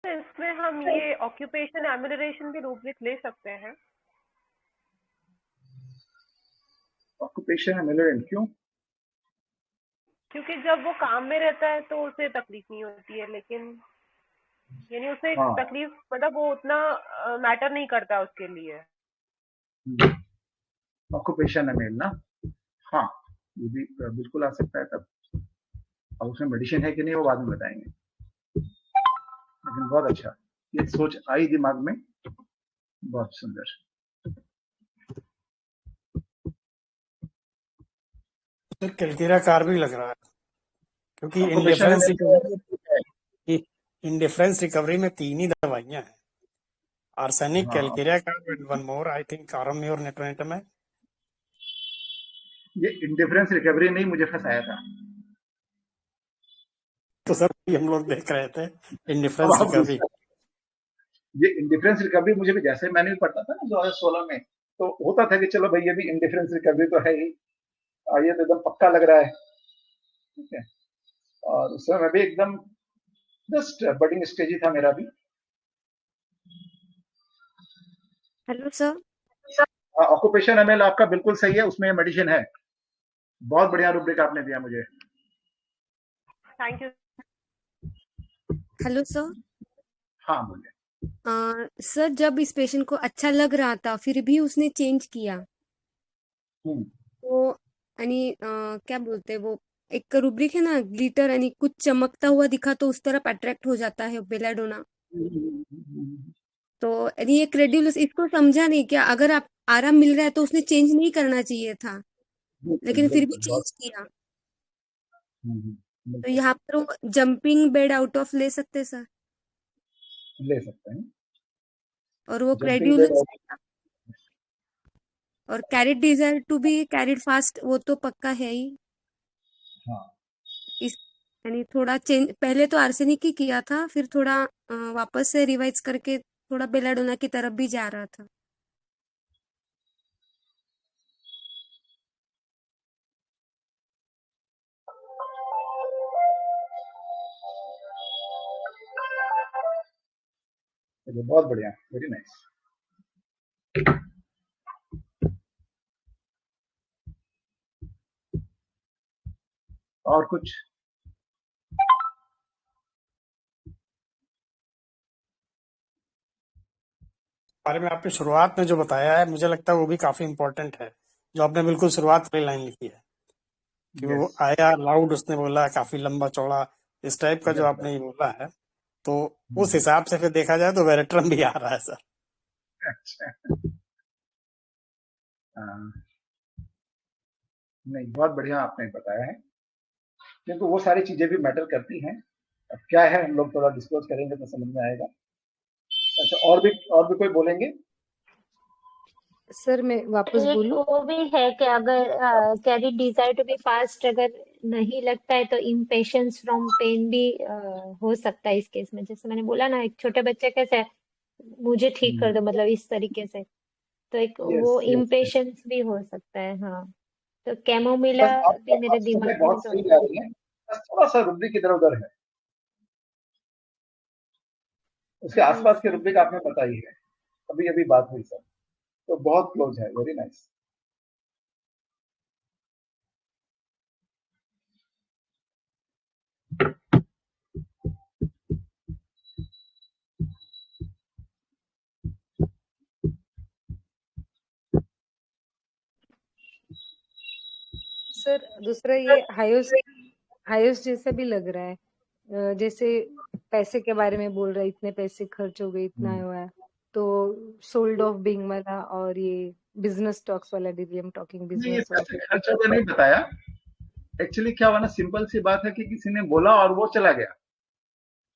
इसमें हम ये ऑक्यूपेशन एम्यूनरेशन भी रूब्रिक ले सकते हैं। ऑक्यूपेशन एम्यूनरेशन क्यों? क्योंकि जब वो काम में रहता है तो उसे तकलीफ नहीं होती है, लेकिन यानी उसे तकलीफ मतलब वो उतना मैटर नहीं करता उसके लिए। ऑक्यूपेशन एम्यून ना, हाँ ये भी बिल्कुल आ सकता है तब। अब उसमें मेडिसिन है कि नहीं वो बाद में बताएंगे, लेकिन बहुत अच्छा ये सोच आई दिमाग में बहुत सुंदर। कैलकेरिया कार भी लग रहा है, क्योंकि ऑक्यूपेशन इंडिफरेंस रिकवरी में 3 ही दवाइयां हैं, आर्सेनिक, हाँ, calcarea carb and one more I think आराम्योर नेटोनेटम है। ये इंडिफरेंस रिकवरी नहीं मुझे फंसाया था। तो सर हम लोग देख रहे थे अब इंडिफरेंस आप रिकवरी। ये इंडिफरेंस रिकवरी मुझे भी, जैसे मैंने भी पढ़ता था ना 2016 में, तो होता था कि चलो भाई ये भी इंडिफरेंस रिकवरी तो है ही, ये तो एकदम पक्का लग रहा है, ठीक है। और उस समय मैं भी एकदम जस्ट बडिंग स्टेज ही था मेरा भी। Hello sir. ऑक्यूपेशन एमएल आपका बिल्कुल सही है, उसमें मेडिसिन है। बहुत बढ़िया रूब्रिक आपने दिया मुझे। Thank you. Hello sir. हाँ बोलिए। सर जब इस पेशेंट को अच्छा लग रहा था फिर भी उसने चेंज किया, तो यानी क्या बोलते हैं वो, एक रूब्रिक है ना ग्लिटर, यानी कुछ चमकता हुआ दिखा तो उस तरफ अट्रैक्ट हो जाता है बेलाडोना। तो यानी ये क्रेड्यूलस, इसको समझा नहीं क्या, अगर आप आराम मिल रहा है तो उसने चेंज नहीं करना चाहिए था, लेकिन फिर भी चेंज किया। तो यहाँ पर वो जंपिंग बेड आउट ऑफ ले सकते सर, ले सकते हैं। और वो जंपिंग बेड क्रेड्यूलस और carried desire to be carried fast, वो तो पक्का है ही। हाँ। इस यानी थोड़ा चेंज, पहले तो आर्सेनिक ही किया था, फिर थोड़ा वापस से रिवाइज करके थोड़ा बेलाडोना की तरफ भी जा रहा था। बहुत बढ़िया, वेरी नाइस। और कुछ? बारे में आपने शुरुआत में जो बताया है, मुझे लगता है वो भी काफी इम्पोर्टेंट है, जो आपने बिल्कुल शुरुआत वाली लाइन लिखी है कि वो आया लाउड, उसने बोला काफी लंबा चौड़ा, इस टाइप का जो आपने ये बोला है, तो उस हिसाब से फिर देखा जाए तो वेरेट्रम भी आ रहा है सर। अच्छा। नहीं, बहुत बढ़िया आपने बताया है, क्योंकि वो सारी चीजें भी मैटर करती हैं। अब क्या है, हम लोग थोड़ा डिस्क्लोज करेंगे तो समझ में आएगा। अच्छा, और भी कोई बोलेंगे? सर मैं वापस एक बोलूं? वो भी है कि अगर carry desire to be fast अगर नहीं लगता है तो इम्पेशंस फ्रॉम पेन भी हो सकता है इस केस में। जैसे मैंने बोला ना, एक छोटे बच्चे कैसे है, मुझे ठीक कर दो, मतलब इस तरीके से, तो एक वो इम्पेशंस भी हो सकता है। हाँ, तो कैमोमिला भी मेरे दिमाग में बहुत तो सही जा रही है, बस थोड़ा सा रुब्रिक इधर उधर है, उसके आसपास के रुब्रिक आपने बताई है, अभी अभी बात हुई सर, तो बहुत क्लोज है, वेरी नाइस। सर दूसरा ये हायोस जैसा भी लग रहा है, जैसे पैसे के बारे में बोल रहा है, इतने पैसे खर्च हो गए, इतना हुआ है, तो सोल्ड ऑफ बिंग वाला और ये बिजनेस टॉक्स वाला, डिलियम टॉकिंग नहीं, ये बिजनेस पैसे खर्च होगा नहीं बताया। एक्चुअली क्या हुआ ना, सिंपल सी बात है कि किसी ने बोला और वो चला गया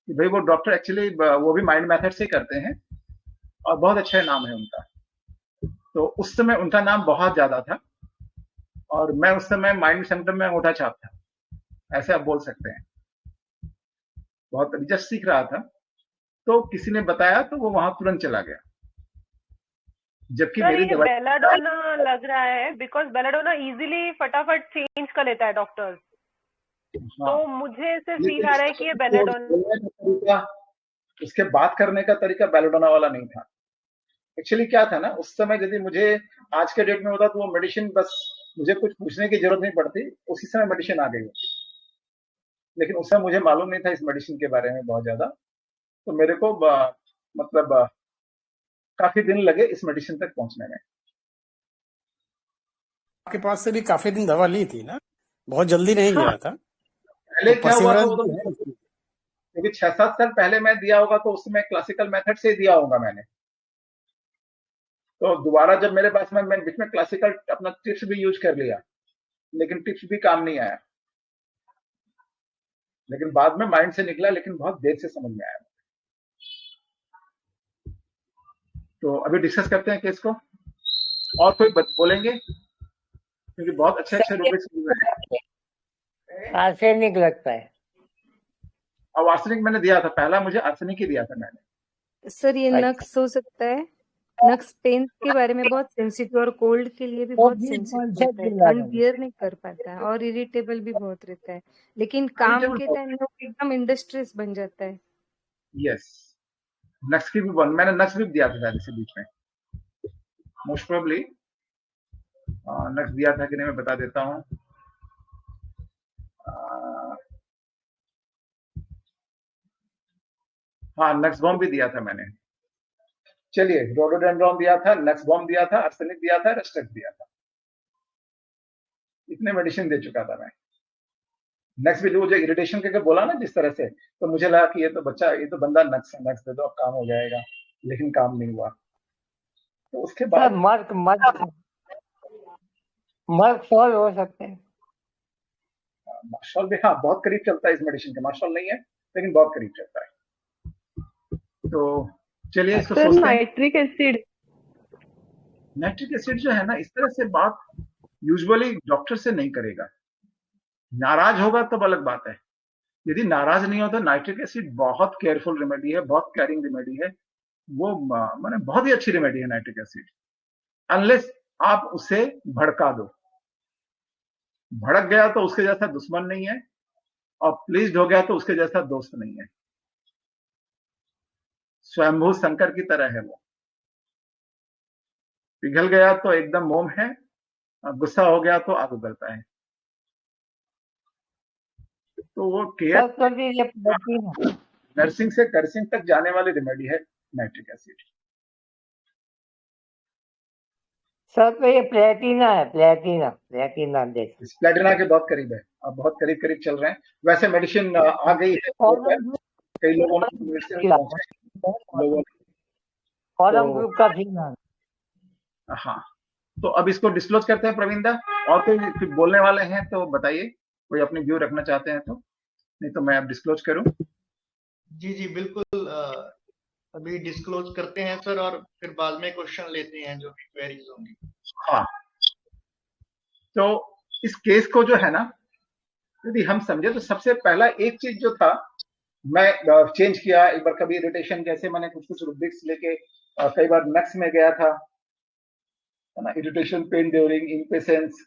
कि भाई वो डॉक्टर एक्चुअली वो भी माइंड मेथड से करते हैं और बहुत अच्छा नाम है उनका, तो उस समय उनका नाम बहुत ज्यादा था और मैं उस समय माइंड सेंटर में अंगूठा छाप था, ऐसे आप बोल सकते हैं। बहुत जस्ट सीख रहा था, तो किसी ने बताया तो वो वहां तुरंत चला गया, जबकि सर मेरी ये दवाई बेलाडोना लग रहा है, बिकॉज बेलाडोना इजीली फटाफट चेंज कर लेता है डॉक्टर्स। हाँ, तो मुझे ऐसे फील आ रहा है कि ये बेलाडोना, उसके बात करने का तरीका बेलाडोना वाला नहीं था। एक्चुअली क्या था ना, उस समय यदि मुझे आज के डेट में होता तो वो मेडिसिन बस मुझे कुछ पूछने की जरूरत नहीं पड़ती, उसी समय मेडिसिन आ गई होती, लेकिन उस समय मुझे मालूम नहीं था इस मेडिसिन के बारे में बहुत ज्यादा, तो मेरे को मतलब काफी दिन लगे इस मेडिसिन तक पहुंचने में। आपके पास से भी काफी दिन दवा ली थी ना, बहुत जल्दी नहीं हाँ, गया था, पहले तो क्या हुआ था perseverance वो, क्योंकि 6-7 साल पहले मैं दिया होगा तो उस समय क्लासिकल मेथड से दिया होगा मैंने, तो दोबारा जब मेरे पास मैं बीच में क्लासिकल अपना टिप्स भी यूज कर लिया, लेकिन टिप्स भी काम नहीं आया। लेकिन बाद में माइंड से निकला, लेकिन बहुत देर से समझ में आया। तो अभी डिस्कस करते हैं केस को। और कोई बोलेंगे? क्योंकि बहुत अच्छे अच्छे रूब्रिक्स हैं। आर्सेनिक लगता है। अब आर्सेनिक मैंने दिया था, पहला मुझे आर्सेनिक ही दिया था मैंने। सर ये नक्स हो सकता है। नक्स पेन के बारे में बहुत सेंसिटिव और कोल्ड के लिए भी बहुत सेंसिटिव होता है, ठंड बियर नहीं कर पाता है और इरिटेबल भी बहुत रहता है, लेकिन काम के टाइम में एकदम इंडस्ट्रियस बन जाता है। यस, नक्स की भी मैंने नक्स भी दिया था इसी बीच में, मोस्ट प्रोबेबली नक्स दिया था कि नहीं मैं बता देता हूँ। हाँ, नक्स बॉम्ब भी दिया था मैंने। चलिए, रोडोडेंड्रॉन दिया था, नक्स बॉम्ब दिया था, आर्सेनिक दिया था, रेस्ट्रिक्ट दिया था। इतने मेडिसिन दे चुका था मैं। नक्स भी जो इरिटेशन के बोला ना जिस तरह से, तो मुझे लगा कि ये तो बंदा नक्स दे दो, अब काम हो जाएगा, लेकिन काम नहीं हुआ। तो उसके बाद मर्क सॉल्व हो सकते हैं। मार्शल भी हाँ बहुत करीब चलता है इस मेडिसिन के, मार्शल नहीं है लेकिन बहुत करीब चलता है। तो चलिए इसको सोचते हैं। नाइट्रिक एसिड जो है ना, इस तरह से बात यूजुअली डॉक्टर से नहीं करेगा। नाराज होगा तब अलग बात है, यदि नाराज नहीं होता। नाइट्रिक एसिड बहुत केयरफुल रेमेडी है, बहुत केयरिंग रेमेडी है, वो माने बहुत ही अच्छी रेमेडी है नाइट्रिक एसिड, अनलेस आप उसे भड़का दो। भड़क गया तो उसके जैसा दुश्मन नहीं है, और प्लीज्ड हो गया तो उसके जैसा दोस्त नहीं है। स्वयंभू शंकर की तरह है वो। पिघल गया तो एकदम मोम है, गुस्सा हो गया तो आग उगलता है। तो वो केयर नर्सिंग से कर्सिंग तक जाने वाली रेमेडी है नाइट्रिक एसिड। सर तो ये प्लेटिना है, प्लेटिना जैसे। प्लेटिना के बहुत करीब है, अब बहुत करीब करीब चल रहे हैं। वैसे मेडिसिन आ गई है, कई लोगों ने कॉलम ग्रुप का भी नाम। हाँ, तो अब इसको डिस्क्लोज करते हैं प्रवीण दा। और कोई बोलने वाले हैं तो बताइए, कोई अपनी व्यू रखना चाहते हैं तो, नहीं तो मैं अब डिस्क्लोज करूं। जी जी बिल्कुल, अभी डिस्क्लोज करते हैं सर, और फिर बाद में क्वेश्चन लेते हैं जो भी क्वेरीज होंगी। हाँ, तो इस केस को जो है ना, यदि हम समझे तो सबसे पहला एक चीज जो था मैं चेंज किया। एक बार कभी इरिटेशन, जैसे मैंने कुछ रूब्रिक्स लेके कई बार नक्स में गया था, है ना, irritation, pen during, impatience,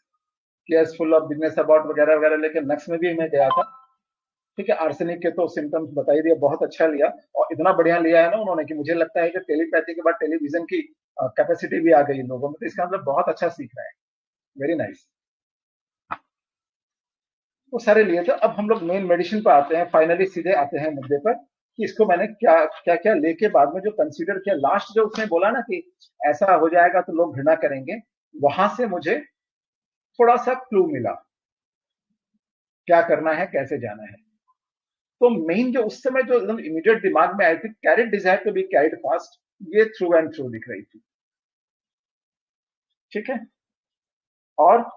cares full of business about वगैरह वगैरह लेके नक्स में भी मैं गया था। ठीक है, आर्सेनिक के तो सिम्टम्स बता ही दिया, बहुत अच्छा लिया, और इतना बढ़िया लिया है ना उन्होंने कि मुझे लगता है कि टेलीपैथी के बाद टेलीविजन की कैपेसिटी भी आ गई लोगों में। तो इसका मतलब बहुत अच्छा सीख रहे हैं, वेरी नाइस। वो सारे लिए थे। अब हम लोग मेन मेडिसिन पर आते हैं, फाइनली सीधे आते हैं मुद्दे पर कि इसको मैंने क्या क्या क्या लेके बाद में जो कंसीडर किया। लास्ट जो उसने बोला ना कि ऐसा हो जाएगा तो लोग घृणा करेंगे, वहां से मुझे थोड़ा सा क्लू मिला क्या करना है, कैसे जाना है। तो मेन जो उस समय जो एकदम इमीडिएट दिमाग में आई थी, carried desire to be carried fast, ये थ्रू एंड थ्रू दिख रही थी। ठीक है, और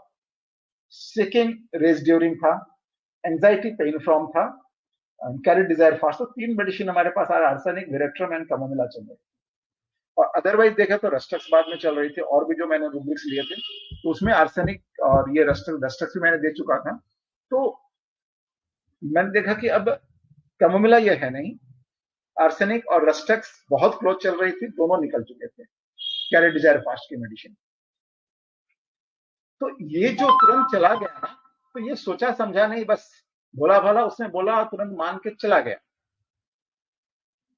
सेकेंड रेज ड्यूरिंग था, एंजाइटी पेन फ्रॉम था, कैरिड डिजायर फास्ट। तो तीन मेडिसिन हमारे पास आ रहा, आर्सेनिक, विरेट्रम एंड कैमोमिला चल रही। और अदरवाइज देखा तो रस्टक्स बाद में चल रही थी, और भी जो मैंने रूब्रिक्स लिए थे तो उसमें आर्सेनिक और ये रस्टक्स भी मैंने दे चुका था। तो मैंने देखा कि अब कैमोमिला ये है नहीं, आर्सेनिक और रस्टक्स बहुत क्लोज चल रही थी, दोनों निकल चुके थे कैरिड डिजायर फास्ट की मेडिसिन। तो ये जो तुरंत चला गया ना, तो ये सोचा समझा नहीं, बस भोला भाला उसने बोला और तुरंत मान के चला गया।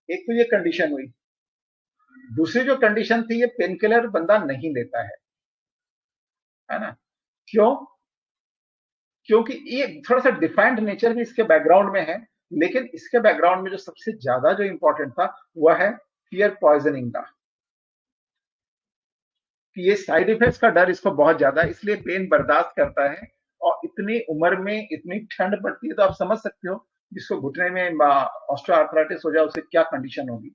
एक तो ये कंडीशन हुई। दूसरी जो कंडीशन थी, ये पेन किलर बंदा नहीं लेता है ना। क्यों? क्योंकि ये थोड़ा सा डिफाइंड नेचर भी इसके बैकग्राउंड में है, लेकिन इसके बैकग्राउंड में जो सबसे ज्यादा जो इंपॉर्टेंट था वह है फियर पॉइजनिंग का, कि ये साइड इफेक्ट्स का डर इसको बहुत ज्यादा, इसलिए पेन बर्दाश्त करता है। और इतनी उम्र में इतनी ठंड पड़ती है, तो आप समझ सकते हो जिसको घुटने में ऑस्टियोआर्थराइटिस हो जाए उसे क्या कंडीशन होगी।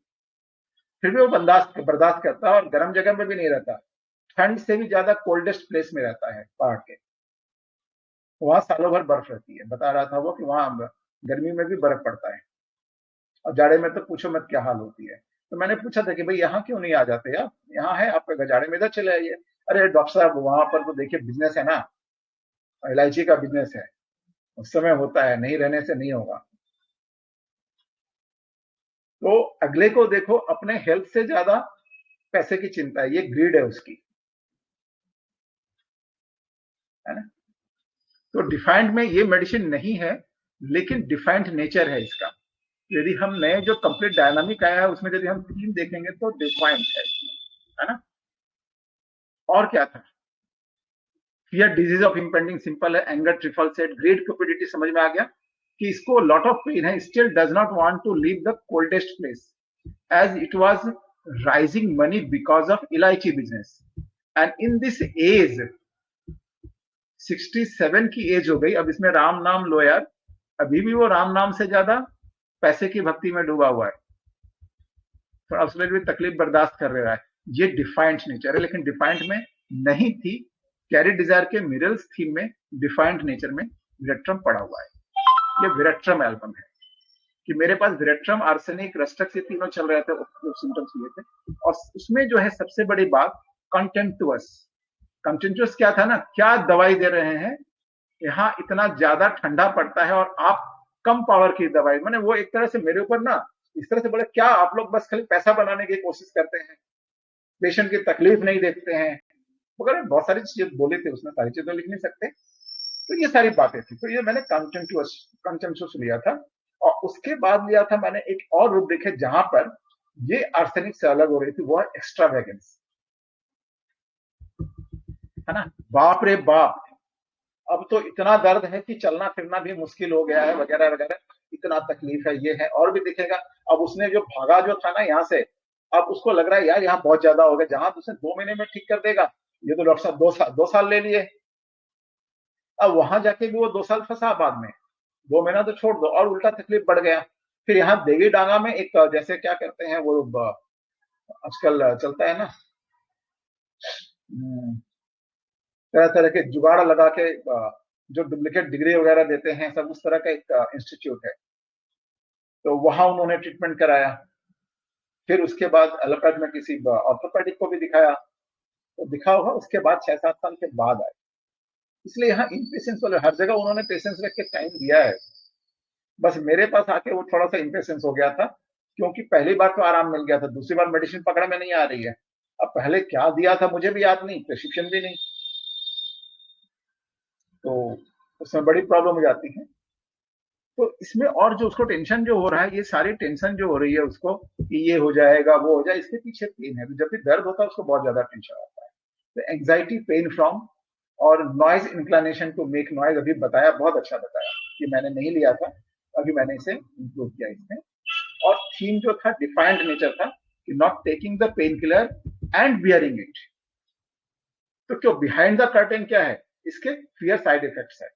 फिर भी वो बर्दाश्त करता है और गर्म जगह में भी नहीं रहता, ठंड से भी ज्यादा कोल्डेस्ट प्लेस में रहता है पहाड़ के। वहां सालों भर बर्फ रहती है, बता रहा था वो कि वहां गर्मी में भी बर्फ पड़ता है और जाड़े में तो पूछो मत क्या हाल होती है। तो मैंने पूछा था कि भाई यहाँ क्यों नहीं आ जाते आप, यहाँ है आपका जाड़े में, इधर चले आइए। अरे डॉक्टर साहब वहां पर तो देखिए बिजनेस है ना, इलायची का बिजनेस है, उस समय होता है, नहीं रहने से नहीं होगा। तो अगले को देखो, अपने हेल्थ से ज्यादा पैसे की चिंता है, ये ग्रीड है उसकी, है ना। तो डिफाइंड में ये मेडिसिन नहीं है, लेकिन डिफाइंड नेचर है इसका। यदि हम नए जो कंप्लीट डायनामिक आया है उसमें यदि हम थीम देखेंगे तो डिफाइंड है इसमें, है ना। और क्या था, fear disease of impending simple है, anger trifle set, great cupidity समझ में आ गया कि इसको लॉट ऑफ पेन है, still does not want to leave the coldest place as it was rising money because of इलायची business. And in this age 67 की एज हो गई, अब इसमें राम नाम लो यार, अभी भी वो राम नाम से ज्यादा पैसे की भक्ति में डूबा हुआ है, थोड़ा उसमें भी तकलीफ बर्दाश्त कर रहा है। ये डिफाइंड नेचर है, लेकिन डिफाइंड में नहीं थी। कैरी डिजायर के मिरल्स थीम में डिफाइंड नेचर में विरेट्रम पड़ा हुआ है। ये विरेट्रम एल्बम है कि मेरे पास विरेट्रम, आर्सेनिक, रस्टक्स, ये तीनों चल रहे थे, सिम्टम्स हुए थे। और उसमें जो है सबसे बड़ी बात कंटेंटुअस। कंटेंटुअस क्या था ना, क्या दवाई दे रहे हैं, यहाँ इतना ज्यादा ठंडा पड़ता है और आप कम पावर की दवाई, मैंने वो एक तरह से मेरे ऊपर ना इस तरह से बोले, क्या आप लोग बस खाली पैसा बनाने की कोशिश करते हैं, पेशेंट की तकलीफ नहीं देखते हैं वगैरह, बहुत सारी चीजें बोले थे उसमें, सारी चीजें लिख नहीं सकते। तो ये सारी बातें थी, तो ये मैंने कंटेंटुअस लिया था। और उसके बाद लिया था मैंने एक और रूप देखे जहां पर ये आर्सेनिक से अलग हो रही थी, वो है एक्स्ट्रावेगेंस, है ना। बाप रे बाप, अब तो इतना दर्द है कि चलना फिरना भी मुश्किल हो गया है वगैरह वगैरह, इतना तकलीफ है, ये है। और भी दिखेगा, अब उसने जो भागा जो था ना यहाँ से, अब उसको लग रहा है यार यहाँ बहुत ज्यादा हो गया, जहां उसने 2 महीने में ठीक कर देगा, ये तो डॉक्टर साहब 2 साल ले लिए। अब वहां जाके भी वो 2 साल फंसा, बाद में 2 महीना तो छोड़ दो, और उल्टा तकलीफ बढ़ गया। फिर यहाँ देवी डांगा में एक जैसे क्या करते हैं वो आजकल चलता है ना, तरह तरह के जुगाड़ लगा के जो डुप्लीकेट डिग्री वगैरह देते हैं, सब उस तरह का एक इंस्टीट्यूट है। तो वहां उन्होंने ट्रीटमेंट कराया, फिर उसके बाद एलोपैथ में किसी ऑर्थोपेडिक को भी दिखाया, तो दिखा होगा, उसके बाद 6-7 साल के बाद आए। इसलिए यहाँ इम्पेशेंस वाले हर जगह उन्होंने पेशेंस रख के टाइम दिया है। बस मेरे पास आके वो थोड़ा सा इम्पेशेंस हो गया था, क्योंकि पहली बार तो आराम मिल गया था, दूसरी बार मेडिसिन पकड़ में नहीं आ रही है। अब पहले क्या दिया था मुझे भी याद नहीं, प्रिस्क्रिप्शन भी नहीं, तो उसमें बड़ी प्रॉब्लम हो जाती है। तो इसमें और जो उसको टेंशन जो हो रहा है, ये सारी टेंशन जो हो रही है उसको कि ये हो जाएगा वो हो जाए, इसके पीछे पेन है। जब भी दर्द होता है उसको बहुत ज्यादा टेंशन आता है। तो एंजाइटी, पेन फ्रॉम और noise inclination to make noise, अभी बताया, बहुत अच्छा बताया, कि मैंने नहीं लिया था, अभी मैंने इसे इंक्लूड किया इसमें। और थीम जो था डिफाइंड नेचर था कि not taking the pain killer and bearing it. तो क्यों बिहाइंड द कर्टेन क्या है, इसके फियर साइड इफेक्ट्स है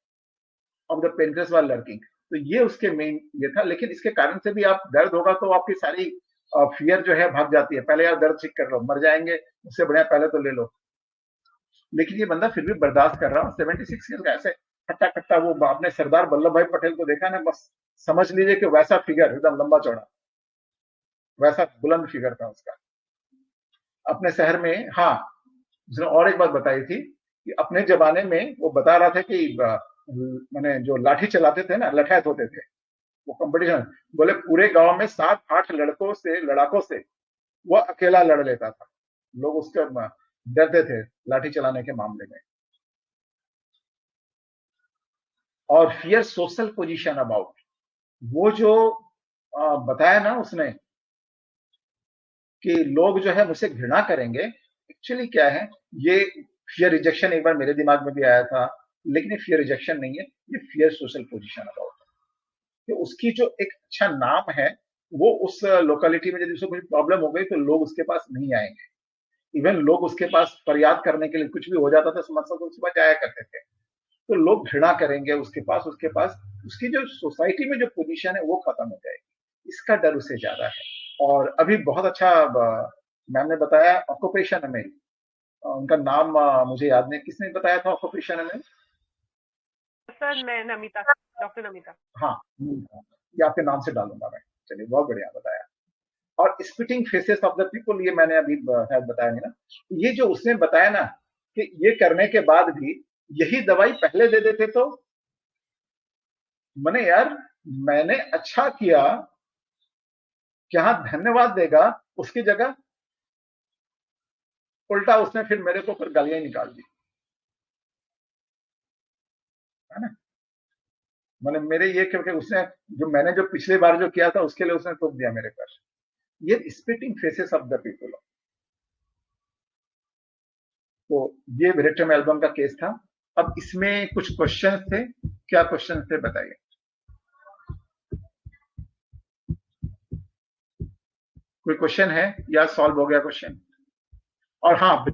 ऑफ द पेनक्रियास वाल लर्किंग। तो ये उसके मेन ये था, लेकिन इसके कारण से भी आप दर्द होगा तो आपकी सारी फियर जो है भाग जाती है, पहले यार दर्द ठीक कर लो, मर जाएंगे उससे बढ़िया पहले तो ले लो। लेकिन ये बंदा फिर भी बर्दाश्त कर रहा, 76 ईयर का, ऐसे खट्टा खट्टा। वो आपने सरदार वल्लभ भाई पटेल को देखा ना, बस समझ लीजिए कि वैसा फिगर, एकदम लंबा चौड़ा, वैसा बुलंद फिगर था उसका अपने शहर में। हाँ, उसने और एक बात बताई थी कि अपने जमाने में वो बता रहा था कि मैंने जो लाठी चलाते थे ना, लठैत होते थे, वो कंपटीशन, बोले पूरे गांव में 7-8 लड़ाकों से वो अकेला लड़ लेता था, लोग उसके डरते थे लाठी चलाने के मामले में। और फियर सोशल पोजीशन अबाउट, वो जो बताया ना उसने कि लोग जो है मुझसे घृणा करेंगे, एक्चुअली क्या है, ये फियर रिजेक्शन एक बार मेरे दिमाग में भी आया था, लेकिन ये फियर रिजेक्शन नहीं है, ये फियर सोशल पोजीशन अबाउट है। तो उसकी जो एक अच्छा नाम है, वो उस लोकेलिटी में यदि उसको कोई प्रॉब्लम हो गई तो लोग उसके पास नहीं आएंगे। इवन लोग उसके पास फरियाद करने के लिए, कुछ भी हो जाता था समस्या तो उसके पास जाया करते थे, तो लोग घृणा करेंगे उसके पास उसकी जो सोसाइटी में जो पोजीशन है वो खत्म हो जाएगी, इसका डर उसे ज्यादा है। और अभी बहुत अच्छा मैम ने बताया ऑक्यूपेशन में, उनका नाम मुझे याद नहीं, किसने बताया था ऑक्यूपेशन में? सर मैं नमिता, डॉक्टर नमिता। हाँ, ये आपके नाम से डालूंगा मैं। चलिए, बहुत बढ़िया बताया। और spitting faces of the people, ये मैंने अभी शायद बताया नहीं ना। ये जो उसने बताया ना कि ये करने के बाद भी यही दवाई पहले दे देते तो मैंने यार, मैंने अच्छा किया, क्या धन्यवाद देगा, उसकी जगह उल्टा उसने फिर मेरे को फिर गालियां ही निकाल दी, है ना। मैंने मेरे ये क्योंकि उसने जो मैंने जो पिछली बार जो किया था उसके लिए उसने टोक दिया मेरे पर। ये spitting faces of the people. तो ये विरेट्रम एल्बम का केस था। अब इसमें कुछ क्वेश्चंस थे, क्या क्वेश्चंस थे बताइए? कोई क्वेश्चन है या सॉल्व हो गया क्वेश्चन? और हाँ,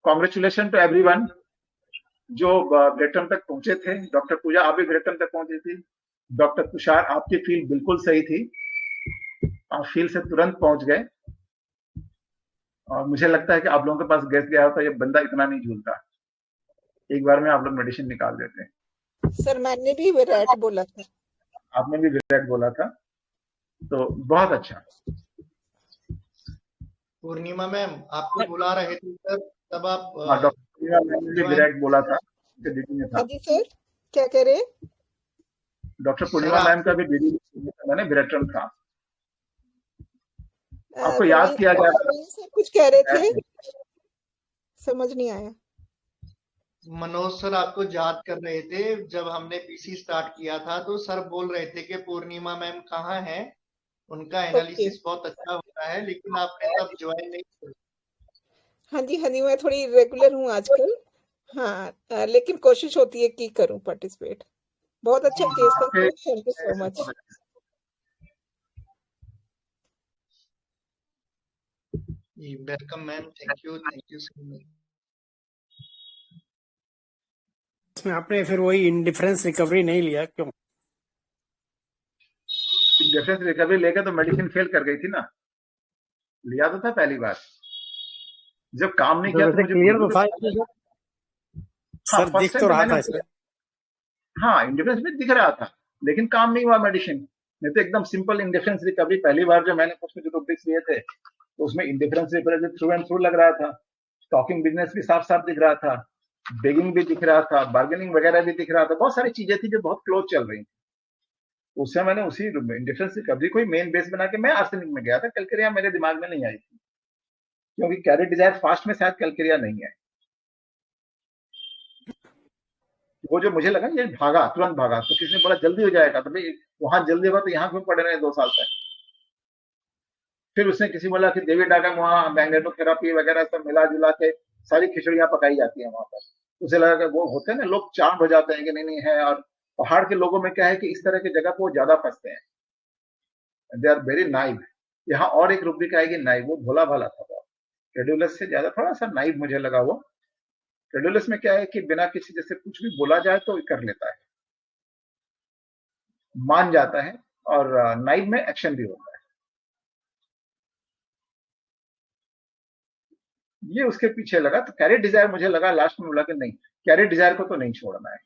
कॉन्ग्रेचुलेशन टू एवरीवन जो विरेट्रम तक पहुंचे थे। डॉक्टर पूजा, आप भी विरेट्रम तक पहुंची थी। डॉक्टर तुषार, आपकी फील्ड बिल्कुल सही थी, आप फील्ड से तुरंत पहुंच गए। और मुझे लगता है कि आप लोगों के पास गैस गया होता, ये बंदा इतना नहीं झूलता, एक बार में आप लोग मेडिसिन निकाल देते। सर मैंने भी विराट बोला था। आपने भी विराट बोला था, तो बहुत अच्छा। पूर्णिमा मैम आपको बुला रहे थे सर, तब आप हाँ, डॉक्टर पूर्णिमा मैम ने भी विराट बोला था, डीडी में था। हाँ जी सर, क्या कह रहे? डॉक्टर पूर्णिमा मैम का भी डीडी मैंने विरेट्रम था, आपको याद किया जाए। सर कुछ कह रहे थे, समझ नहीं आया। मनोज सर आपको याद कर रहे थे, जब हमने पीसी स्टार्ट किया था तो सर बोल रहे थे कि पूर्णिमा मैम कहाँ है, उनका एनालिसिस बहुत अच्छा होता है, लेकिन आपने तब ज्वाइन नहीं किया। हाँ जी, मैं थोड़ी रेगुलर हूँ आजकल। हाँ, लेकिन कोशिश होती है कि करूँ पार्टिसिपेट। बहुत अच्छा केस था, thank you so much. Welcome ma'am, thank you so much. इसमें आपने फिर वही इंडिफरेंस रिकवरी नहीं लिया, क्यों? इंडिफरेंस रिकवरी लेकर तो मेडिसिन फेल कर गई थी ना, लिया तो था पहली बार, जब काम नहीं किया तो मुझे क्लियर तो था हाँ, सर, दिख तो रहा था इसमें। हाँ, इंडिफरेंस में दिख रहा था, लेकिन काम नहीं हुआ मेडिसिन। नहीं तो एकदम सिंपल इंडिफरेंस रिकवरी, पहली बार जो मैंने कुछ जो टॉपिक्स लिए थे तो उसमें indifference recovery through and through लग रहा था, स्टॉकिंग बिजनेस भी साफ साफ दिख रहा था, बेगिंग भी दिख रहा था, बार्गेनिंग वगैरह भी दिख रहा था, बहुत सारी चीजें थी जो बहुत क्लोज चल रही थी। उससे मैंने उसी इंडिफरेंस रिकवरी को मेन बेस बना के मैं आर्सेनिक में गया था। कैलकेरिया मेरे दिमाग में नहीं आई थी, क्योंकि कैरी डिजायर फास्ट में शायद कैलकेरिया नहीं है। वो जो मुझे लगा ये भागा, तुरंत भागा, तो किसी ने बोला जल्दी हो जाएगा, तो भाई वहां जल्दी होगा तो यहाँ क्यों पड़े रहे 2 साल तक। फिर उसने किसी बोला कि देवी डागम वहाँ मैग्नेटो थेरापी वगैरह सब मिला जुला के सारी खिचड़ियां पकाई जाती है वहां पर। उसे लगा कि वो होते हैं ना लोग चार्म हो जाते हैं कि नहीं नहीं है। और पहाड़ के लोगों में क्या है कि इस तरह की जगह पर वो ज्यादा फंसते हैं, दे आर वेरी नाइव। यहाँ और एक रुब्रिक आएगी नाइव, वो भोला भाला था बहुत, क्रेडुलस से ज्यादा थोड़ा सा नाइव मुझे लगा वो। क्रेडुलस में क्या है कि बिना किसी जैसे कुछ भी बोला जाए तो कर लेता है, मान जाता है, और नाइव में एक्शन भी होता है। ये उसके पीछे लगा, तो कैरी डिजायर मुझे लगा लास्ट में बोला कि नहीं, कैरी डिजायर को तो नहीं छोड़ना है।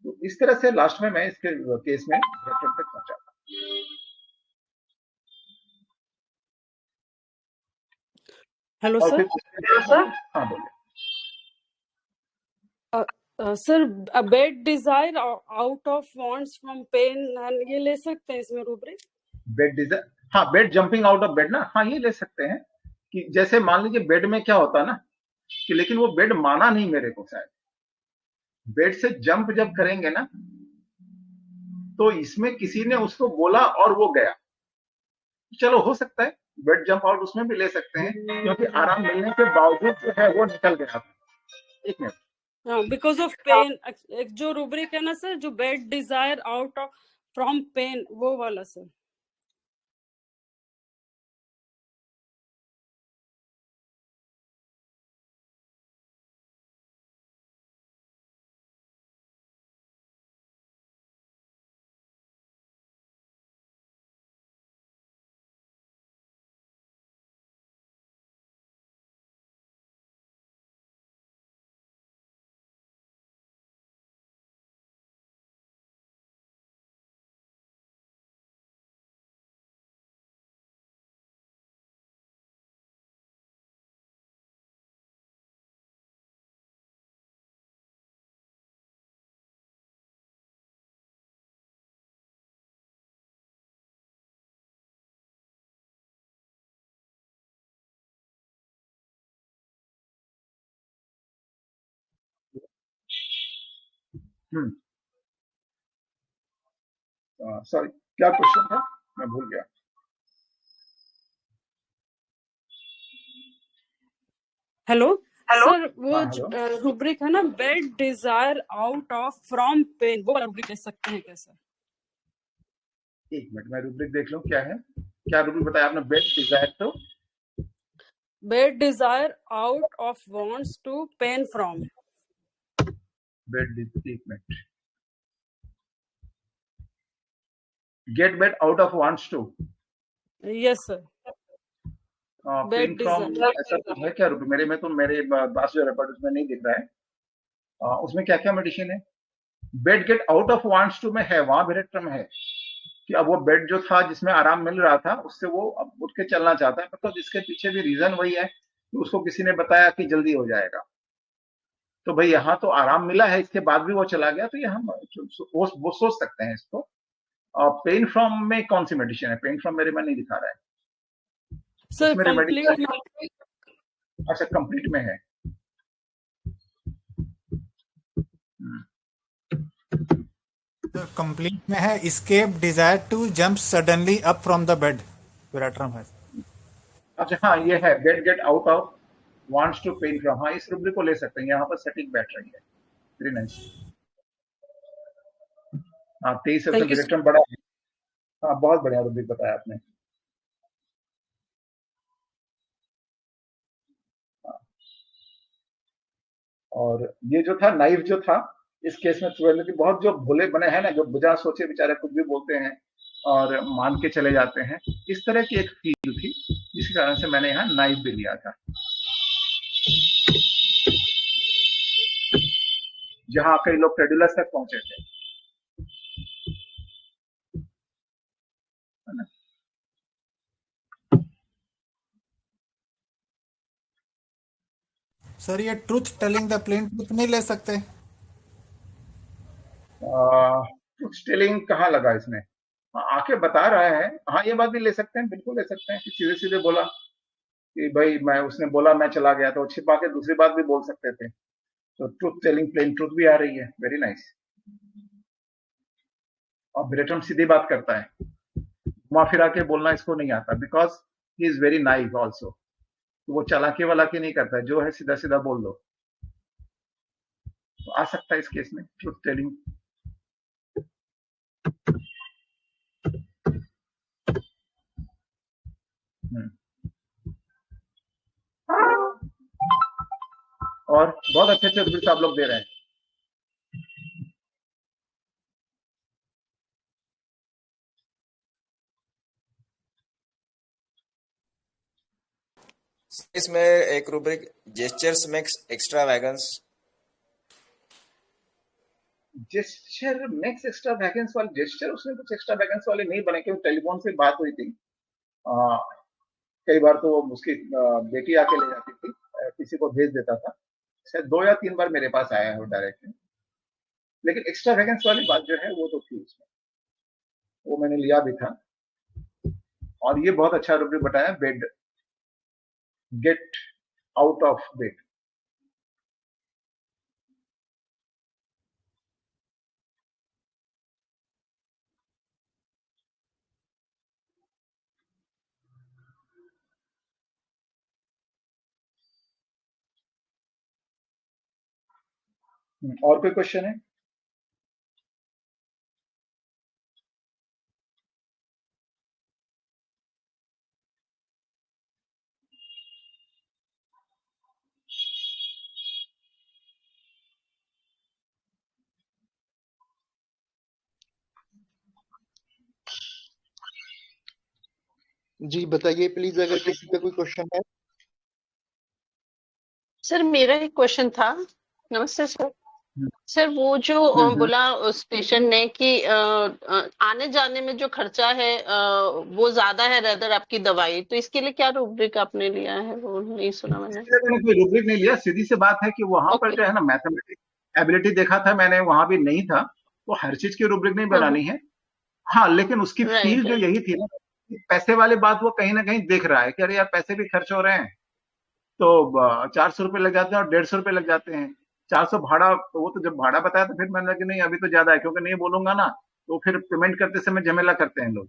तो इस तरह से लास्ट में मैं इसके केस में तक पहुंचा था। हेलो और सर। फिर हाँ बोलिए। Sir, bed desire out of wants from pain, ये ले सकते हैं इसमें रूब्रिक? बेड डिजायर, हाँ, bed jumping out of bed ना, हाँ ये ले सकते हैं। कि जैसे मान लीजिए बेड में क्या होता है ना कि, लेकिन वो बेड माना नहीं मेरे को, शायद बेड से जंप जब करेंगे ना तो इसमें किसी ने उसको बोला और वो गया। चलो हो सकता है बेड जंप आउट उसमें भी ले सकते हैं, क्योंकि आराम मिलने के बावजूद जो है वो निकल गया। एक मिनट, बिकॉज ऑफ पेन, एक जो रूब्रिक है ना सर, जो bed desire out of from pain, वो वाला सर। सॉरी, क्या क्वेश्चन था, मैं भूल गया। हेलो हेलो, सर, वो हाँ हेलो, रुब्रिक है ना, bed desire out of from pain, वो रुब्रिक ले सकते हैं क्या सर? एक मिनट मैं रूब्रिक देख लूं क्या है। क्या रूब्रिक बताया आपने? Bed desire to bed desire out of wants to pain from. Bed, एक minute, get bed out of wants to yes sir, pain bed from, desire. ऐसा कुछ है क्या रूब्रिक? मेरे में तो मेरे पास जो रिपोर्ट उसमें नहीं दिख रहा है। उसमें क्या क्या मेडिसिन है? Bed get out of wants to में है, वहां डायरेक्टर में है कि अब वो बेड जो था जिसमें आराम मिल रहा था उससे वो अब उठ के चलना चाहता है, मतलब इसके पीछे भी रीजन वही है कि उसको किसी ने बताया कि जल्दी हो जाएगा। तो भाई यहाँ तो आराम मिला है, इसके बाद भी वो चला गया, तो ये हम वो सोच सकते हैं इसको। पेन फ्रॉम में कौन सी मेडिसिन है? पेन फ्रॉम मेरे में नहीं दिखा रहा है सर उसमें कंप्लीट रेमेडी। में। अच्छा, कंप्लीट में है। कंप्लीट में है, escape desire to jump suddenly up from the bed, विराट्रम है। अच्छा हाँ, ये है bed get out of wants to pain from. हाँ, इस रूब्रिक को ले सकते हैं, यहाँ पर सेटिंग बैठ रही है। Very nice. हाँ, 23% थैंक यू विराट्रम बड़ा है। हाँ, बहुत बढ़िया रूब्रिक बताया आपने। और ये जो था नाइफ जो था इस केस में प्रोबेबिलिटी, बहुत जो भोले बने हैं ना, जो बिना सोचे बेचारे कुछ भी बोलते हैं और मान के चले जाते हैं, इस तरह की एक फील थी जिसके कारण से मैंने यहाँ नाइफ भी लिया था, जहां कई लोग क्रेडुलस तक पहुंचे थे, है ना? सर ये truth telling the plain truth नहीं ले सकते? कुछ टेलिंग कहाँ लगा इसमें? हाँ, आके बता रहा है, हाँ ये बात भी ले सकते हैं, बिल्कुल ले सकते हैं कि सीधे सीधे बोला कि भाई मैं, उसने बोला मैं चला गया, तो छिपा के दूसरी बात भी बोल सकते थे। तो ट्रूथ टेलिंग, प्लेन ट्रूथ भी आ रही है। Very nice. और ब्रेटम सीधी बात करता है, घुमा फिरा के बोलना इसको नहीं आता, because he is very naive also. वो चालाकी वालाकी नहीं करता है, जो है सीधा सीधा बोल दो, तो आ सकता है इस केस में ट्रूथ टेलिंग। और बहुत अच्छे अच्छे रूब्रिक्स आप लोग दे रहे हैं। इसमें एक rubric gestures makes extra wagons. Gesture makes extra wagons वाले, जेस्चर उसमें कुछ एक्स्ट्रा वैगन्स वाले नहीं बने, क्योंकि टेलीफोन से बात हुई थी। कई बार तो उसकी बेटी आके ले जाती थी, किसी को भेज देता था, शायद 2 या 3 बार मेरे पास आया है वो डायरेक्टली। लेकिन एक्स्ट्रा वैगन्स वाली बात जो है वो तो थी उसमें, वो मैंने लिया भी था। और ये बहुत अच्छा रूब्रिक बताया, bed get out of bed. और कोई क्वेश्चन है? जी बताइए प्लीज, अगर किसी का कोई क्वेश्चन है। सर मेरा एक क्वेश्चन था। नमस्ते सर। सर वो जो बोला उस पेशेंट ने कि आने जाने में जो खर्चा है वो ज्यादा है रेदर आपकी दवाई, तो इसके लिए क्या रूब्रिक आपने लिया है? वो नहीं सुना मैंने। मैंने कोई रूब्रिक नहीं लिया, सीधी सी बात है कि वहां पर जो है ना मैथमेटिक्स एबिलिटी देखा था मैंने, वहां भी नहीं था, तो हर चीज की रूब्रिक नहीं बनानी है। हाँ, लेकिन उसकी फील जो यही थी ना, पैसे वाली बात वो कहीं ना कहीं देख रहा है कि अरे यार पैसे भी खर्च हो रहे हैं, तो 400 रुपए लग जाते हैं और 150 रुपए लग जाते हैं, 400 भाड़ा, तो वो तो जब भाड़ा बताया तो फिर मैंने लगा कि नहीं अभी तो ज्यादा है, क्योंकि नहीं बोलूंगा ना तो फिर पेमेंट करते समय झमेला करते हैं लोग।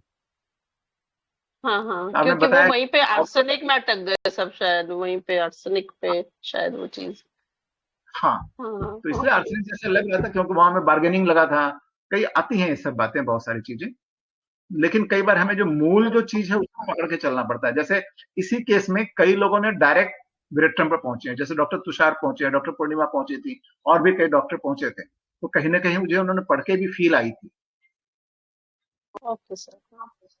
हाँ हाँ, आपने क्योंकि वो बताया वहीं पे आर्सेनिक में अटक गए सब, शायद वहीं पे आर्सेनिक पे शायद वो चीज। हाँ, हाँ तो इसलिए आर्सेनिक जैसे लग रहा था, क्योंकि वहां में बार्गेनिंग लगा था। कई आती हैं ये सब बातें, बहुत सारी चीजें, लेकिन कई बार हमें जो मूल जो चीज है उसको पकड़ के चलना पड़ता है। जैसे इसी केस में कई लोगों ने डायरेक्ट विरेट्रम पर पहुंचे हैं, जैसे डॉक्टर तुषार पहुंचे हैं, डॉक्टर पूर्णिमा पहुंची थी, और भी कई डॉक्टर पहुंचे थे। तो कहीं ना कहीं मुझे उन्होंने पढ़ के भी फील आई थी। Okay sir,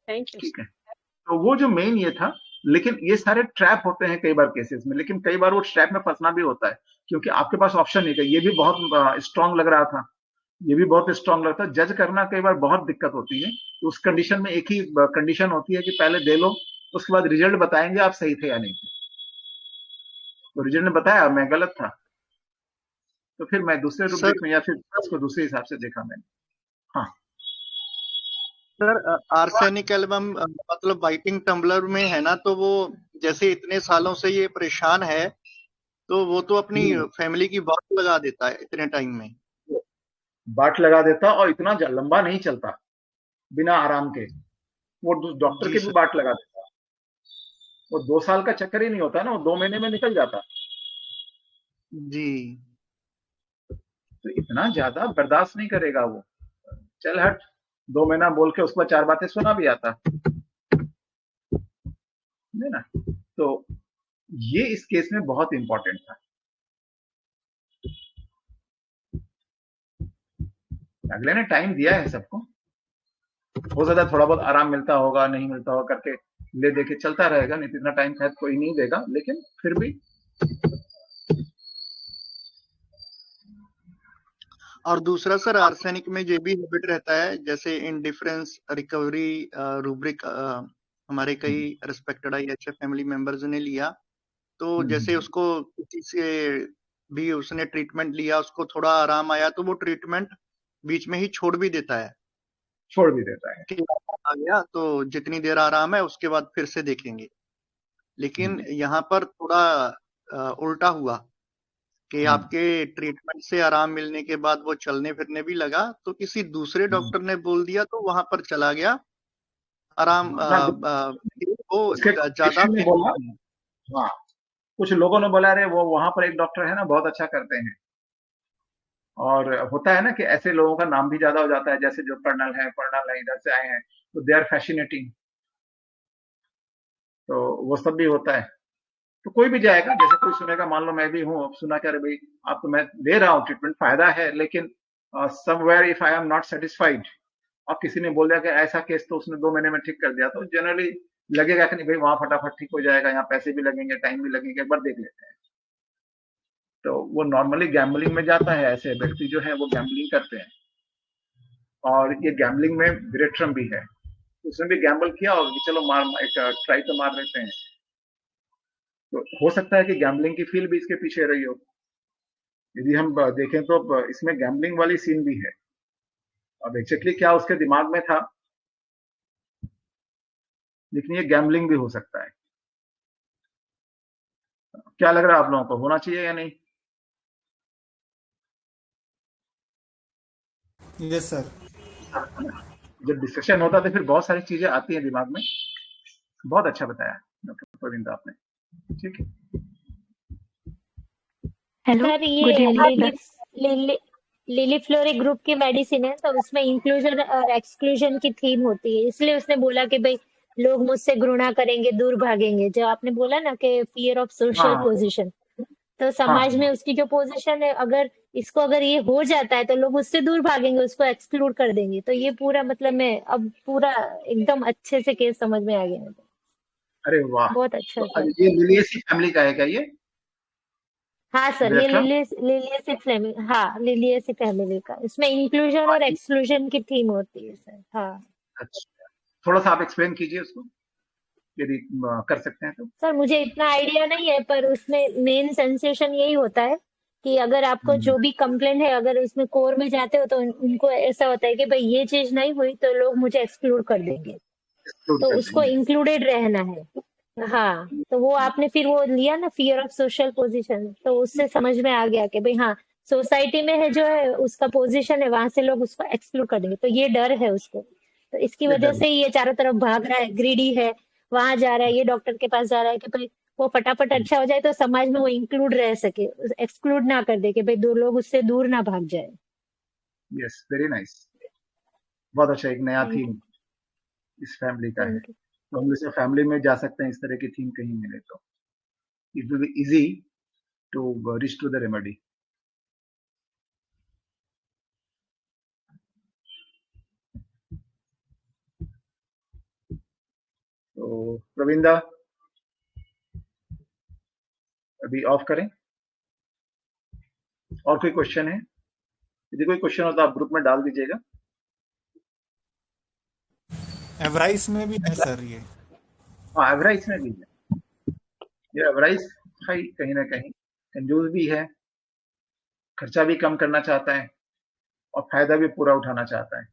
thank you. ठीक है, तो वो जो मेन ये था। लेकिन ये सारे ट्रैप होते हैं कई बार केसेस में, लेकिन कई बार वो ट्रैप में फंसना भी होता है, क्योंकि आपके पास ऑप्शन नहीं है। ये भी बहुत स्ट्रांग लग रहा था, ये भी बहुत स्ट्रांग लगता है। जज करना कई बार बहुत दिक्कत होती है। तो उस कंडीशन में एक ही कंडीशन होती है कि पहले दे लो, उसके बाद रिजल्ट बताएंगे आप सही थे या नहीं थे। तो रिजल्ट ने बताया मैं गलत था, तो फिर मैं दूसरे सर रूब्रिक में या फिर उसको दूसरे हिसाब से देखा मैंने। हाँ सर, आर्सेनिक एल्बम मतलब वाइटिंग टम्बलर में है ना, तो वो जैसे इतने सालों से ये परेशान है, तो वो तो अपनी फैमिली की बात लगा देता है इतने टाइम में। बाट लगा देता, और इतना लंबा नहीं चलता बिना आराम के। वो डॉक्टर जी के भी सर। बाट लगा देता। वो 2 साल का चक्कर ही नहीं होता ना, वो 2 महीने में निकल जाता। जी तो इतना ज्यादा बर्दाश्त नहीं करेगा वो। चल हट, 2 महीना बोल के उसके बाद 4 बातें सुना भी आता है ना। तो ये इस केस में बहुत इंपॉर्टेंट था। अगले ने टाइम दिया है सबको, हो सकता है थोड़ा बहुत आराम मिलता होगा, नहीं मिलता होगा करके ले दे के चलता रहेगा, नहीं तो इतना टाइम शायद कोई नहीं देगा, लेकिन फिर भी। और दूसरा सर, आर्सेनिक में ये भी हैबिट रहता है, जैसे इंडिफरेंस रिकवरी रूब्रिक हमारे कई रिस्पेक्टेड IHF फैमिली मेंबर्स ने लिया, तो जैसे उसको किसी से भी उसने ट्रीटमेंट लिया, उसको थोड़ा आराम आया तो वो ट्रीटमेंट बीच में ही छोड़ भी देता है। छोड़ भी देता है कि आ गया तो जितनी देर आराम है उसके बाद फिर से देखेंगे। लेकिन यहाँ पर थोड़ा उल्टा हुआ कि आपके ट्रीटमेंट से आराम मिलने के बाद वो चलने फिरने भी लगा, तो किसी दूसरे डॉक्टर ने बोल दिया तो वहां पर चला गया आराम। वो ज्यादा बोला। हाँ, कुछ लोगों ने बोला अरे वो वहां पर एक डॉक्टर है ना बहुत अच्छा करते हैं। और होता है ना कि ऐसे लोगों का नाम भी ज्यादा हो जाता है, जैसे जो कर्नल है इधर से आए हैं, तो दे आर फैसिनेटिंग, तो वो सब भी होता है। तो कोई भी जाएगा, जैसे कोई सुनेगा, मान लो मैं भी हूँ, सुना क्या, भाई आप तो मैं दे रहा हूँ ट्रीटमेंट, फायदा है, लेकिन somewhere if I am not satisfied, और किसी ने बोल दिया कि ऐसा केस तो उसने 2 महीने में ठीक कर दिया, तो जनरली लगेगा कि नहीं भाई वहां फटाफट ठीक हो जाएगा, यहाँ पैसे भी लगेंगे, टाइम भी लगेंगे, एक बार देख लेते हैं। तो वो नॉर्मली गैम्बलिंग में जाता है, ऐसे व्यक्ति जो है वो गैम्बलिंग करते हैं, और ये गैम्बलिंग में विरेट्रम भी है, उसने भी गैम्बल किया और चलो एक ट्राई तो मार लेते हैं। तो हो सकता है कि गैम्बलिंग की फील भी इसके पीछे रही हो। यदि हम देखें तो इसमें गैम्बलिंग वाली सीन भी है। अब एक्चुअली क्या उसके दिमाग में था, लेकिन ये गैम्बलिंग भी हो सकता है। क्या लग रहा है आप लोगों को, होना चाहिए या नहीं? Yes sir. जब डिस्कशन होता है तो फिर बहुत सारी चीजें आती हैं दिमाग में। बहुत अच्छा बताया डॉक्टर प्रवीण आपने। ठीक है, हेलो सर, ये लिली फ्लोरी ग्रुप की मेडिसिन है, तो उसमें इंक्लूजन और एक्सक्लूजन की थीम होती है, इसलिए उसने बोला कि भाई लोग मुझसे घृणा करेंगे, दूर भागेंगे, जो आपने बोला ना कि फियर ऑफ सोशल पोजीशन, तो समाज में उसकी जो पोजीशन है, अगर ये हो जाता है तो लोग उससे दूर भागेंगे, उसको एक्सक्लूड कर देंगे। तो ये पूरा मतलब मैं अब पूरा एकदम अच्छे से केस समझ में आ गया मुझे। अरे वाह, बहुत अच्छा तो था। ये लिलियसी फैमिली का है क्या ये? हाँ सर, ये लिलियसी फैमिली का, इसमें इंक्लूजन और एक्सक्लूजन की थीम होती है सर। हाँ अच्छा, थोड़ा सा आप एक्सप्लेन कीजिए उसको, यदि कर सकते हैं तो। सर, मुझे इतना आइडिया नहीं है, पर उसमें मेन सेंसेशन यही होता है कि अगर आपको जो भी कंप्लेंट है, अगर उसमें कोर में जाते हो तो उनको ऐसा होता है कि भाई ये चीज नहीं हुई तो लोग मुझे एक्सक्लूड कर देंगे, तो उसको इंक्लूडेड रहना है। हाँ, तो वो आपने फिर वो लिया ना फियर ऑफ सोशल पोजीशन, तो उससे समझ में आ गया कि भाई हाँ, सोसाइटी में है जो है उसका पोजीशन है, वहां से लोग उसको एक्सक्लूड कर देंगे, तो ये डर है उसको। तो इसकी ये वजह डर से ये चारों तरफ भाग रहा है, ग्रीडी है, वहां जा रहा है, ये डॉक्टर के पास जा रहा है कि भाई वो फटाफट अच्छा हो जाए तो समाज में वो इंक्लूड रह सके, एक्सक्लूड ना कर दे कि भाई दो लोग उससे दूर ना भाग जाए। यस, वेरी नाइस, बहुत अच्छा, एक नया थैंक थीम यू। इस फैमिली का है। Thank you. तो हम जैसे फैमिली में जा सकते हैं, इस तरह की थीम कहीं मिले तो it will be easy to reach to the remedy. तो प्रवींदा अभी ऑफ करें, और कोई क्वेश्चन है? यदि कोई क्वेश्चन हो तो आप ग्रुप में डाल दीजिएगा। एवराइस में भी है सर ये। हाँ, एवराइस में भी है, ये एवराइस भाई कहीं ना कहीं कंजूस भी है, खर्चा भी कम करना चाहता है और फायदा भी पूरा उठाना चाहता है।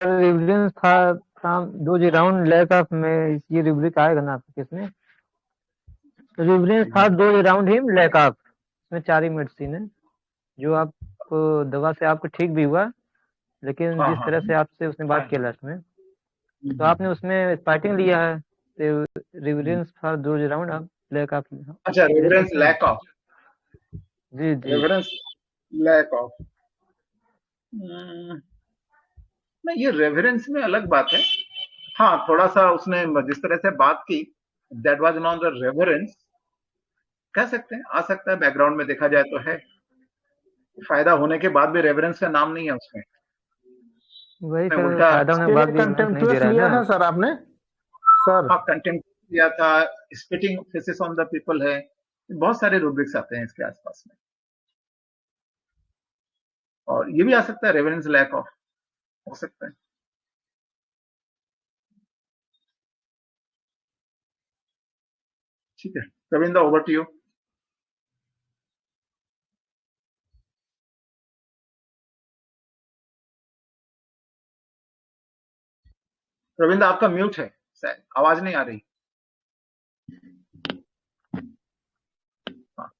रिविलेंस था from those around lack of में, ये रिब्रिक आएगा ना आपके केस में? रिविलेंस था those around him lack of, इसमें 4 ही मेडिसिन है जो आप दवा से आपको ठीक भी हुआ, लेकिन हाँ जिस हाँ तरह से आपसे उसने बात किया लास्ट में, तो आपने उसमें स्पार्टिंग लिया है, तो रिविलेंस फॉर दोज अराउंड आप लैक ऑफ। अच्छा, रेफरेंस लैक ऑफ, जी जी रेफरेंस लैक ऑफ, नहीं ये रेफरेंस में अलग बात है। हाँ, थोड़ा सा उसने जिस तरह से बात की, that was not the reference, कह सकते हैं, आ सकता है बैकग्राउंड में देखा जाए तो है, फायदा होने के बाद भी रेफरेंस का नाम नहीं है उसमें, वही सर, उल्टा फायदा होने के बाद भी रेफरेंस नहीं दे रहा है लिया ना। था सर आपने सर? हाँ, कंटेंट दिया था, spitting faces on the people है, बहुत सारे रूब्रिक्स आते हैं इसके आसपास में, और ये भी आ सकता है रेफरेंस लैक ऑफ, हो सकता है। ठीक है, Ravindra over to you. Ravindra आपका म्यूट है शायद, आवाज नहीं आ रही। हाँ।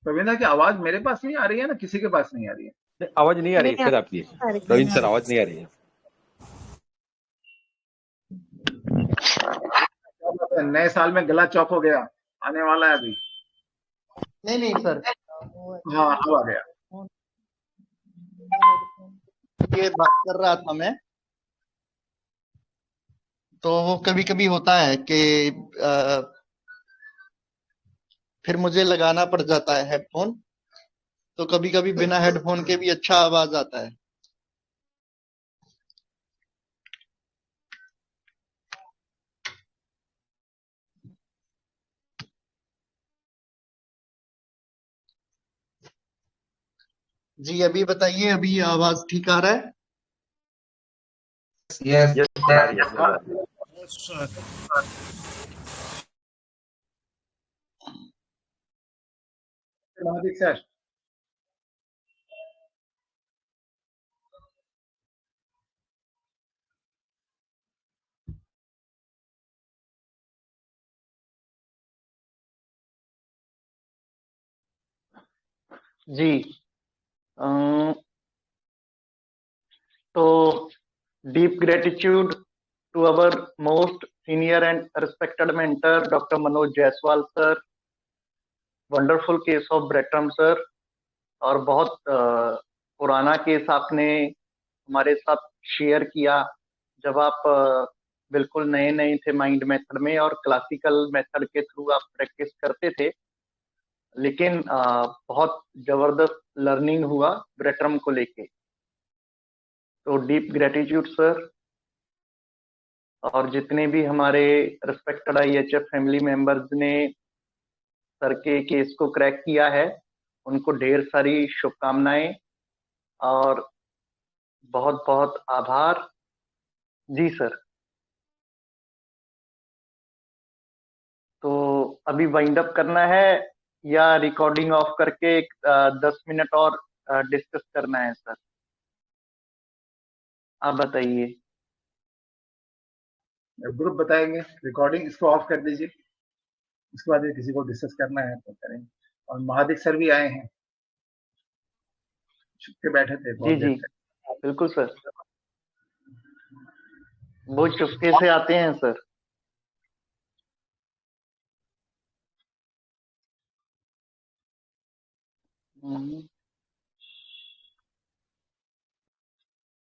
रविंद्र की आवाज मेरे पास नहीं आ रही है ना, किसी के पास नहीं आ रही है? आवाज नहीं आ रही है सर आपकी, रविंद्र सर आवाज नहीं आ रही है। नए साल में गला चौक हो गया, आने वाला है अभी। नहीं सर, हाँ, अब आ गया। ये बात कर रहा था मैं, तो वो कभी कभी होता है कि फिर मुझे लगाना पड़ जाता है हेडफोन, तो कभी कभी बिना हेडफोन के भी अच्छा आवाज आता है। जी अभी बताइए, अभी आवाज ठीक आ रहा है? यस सर, जी तो deep gratitude to our most senior and respected mentor Dr. Manoj Jaiswal sir, wonderful case of Brettram sir, और बहुत पुराना केस आपने हमारे साथ शेयर किया जब आप बिल्कुल नए नए थे माइंड मेथड में और क्लासिकल मेथड के थ्रू आप प्रैक्टिस करते थे, लेकिन बहुत जबरदस्त लर्निंग हुआ ब्रेट्रम को लेके। तो डीप ग्रेटिट्यूड सर, और जितने भी हमारे रिस्पेक्टेड IHF फैमिली मेंबर्स ने सर के केस को क्रैक किया है, उनको ढेर सारी शुभकामनाएं और बहुत बहुत आभार। जी सर, तो अभी वाइंड अप करना है या रिकॉर्डिंग ऑफ करके 10 मिनट और डिस्कस करना है सर? आप बताइए। ग्रुप बताएंगे, रिकॉर्डिंग इसको ऑफ कर दीजिए, उसके बाद किसी को डिस्कस करना है तो करेंगे। और महादिक सर भी आए हैं, छुप के बैठे थे बहुत जी देर जी तक। बिल्कुल सर, वो चुपके से आते हैं सर।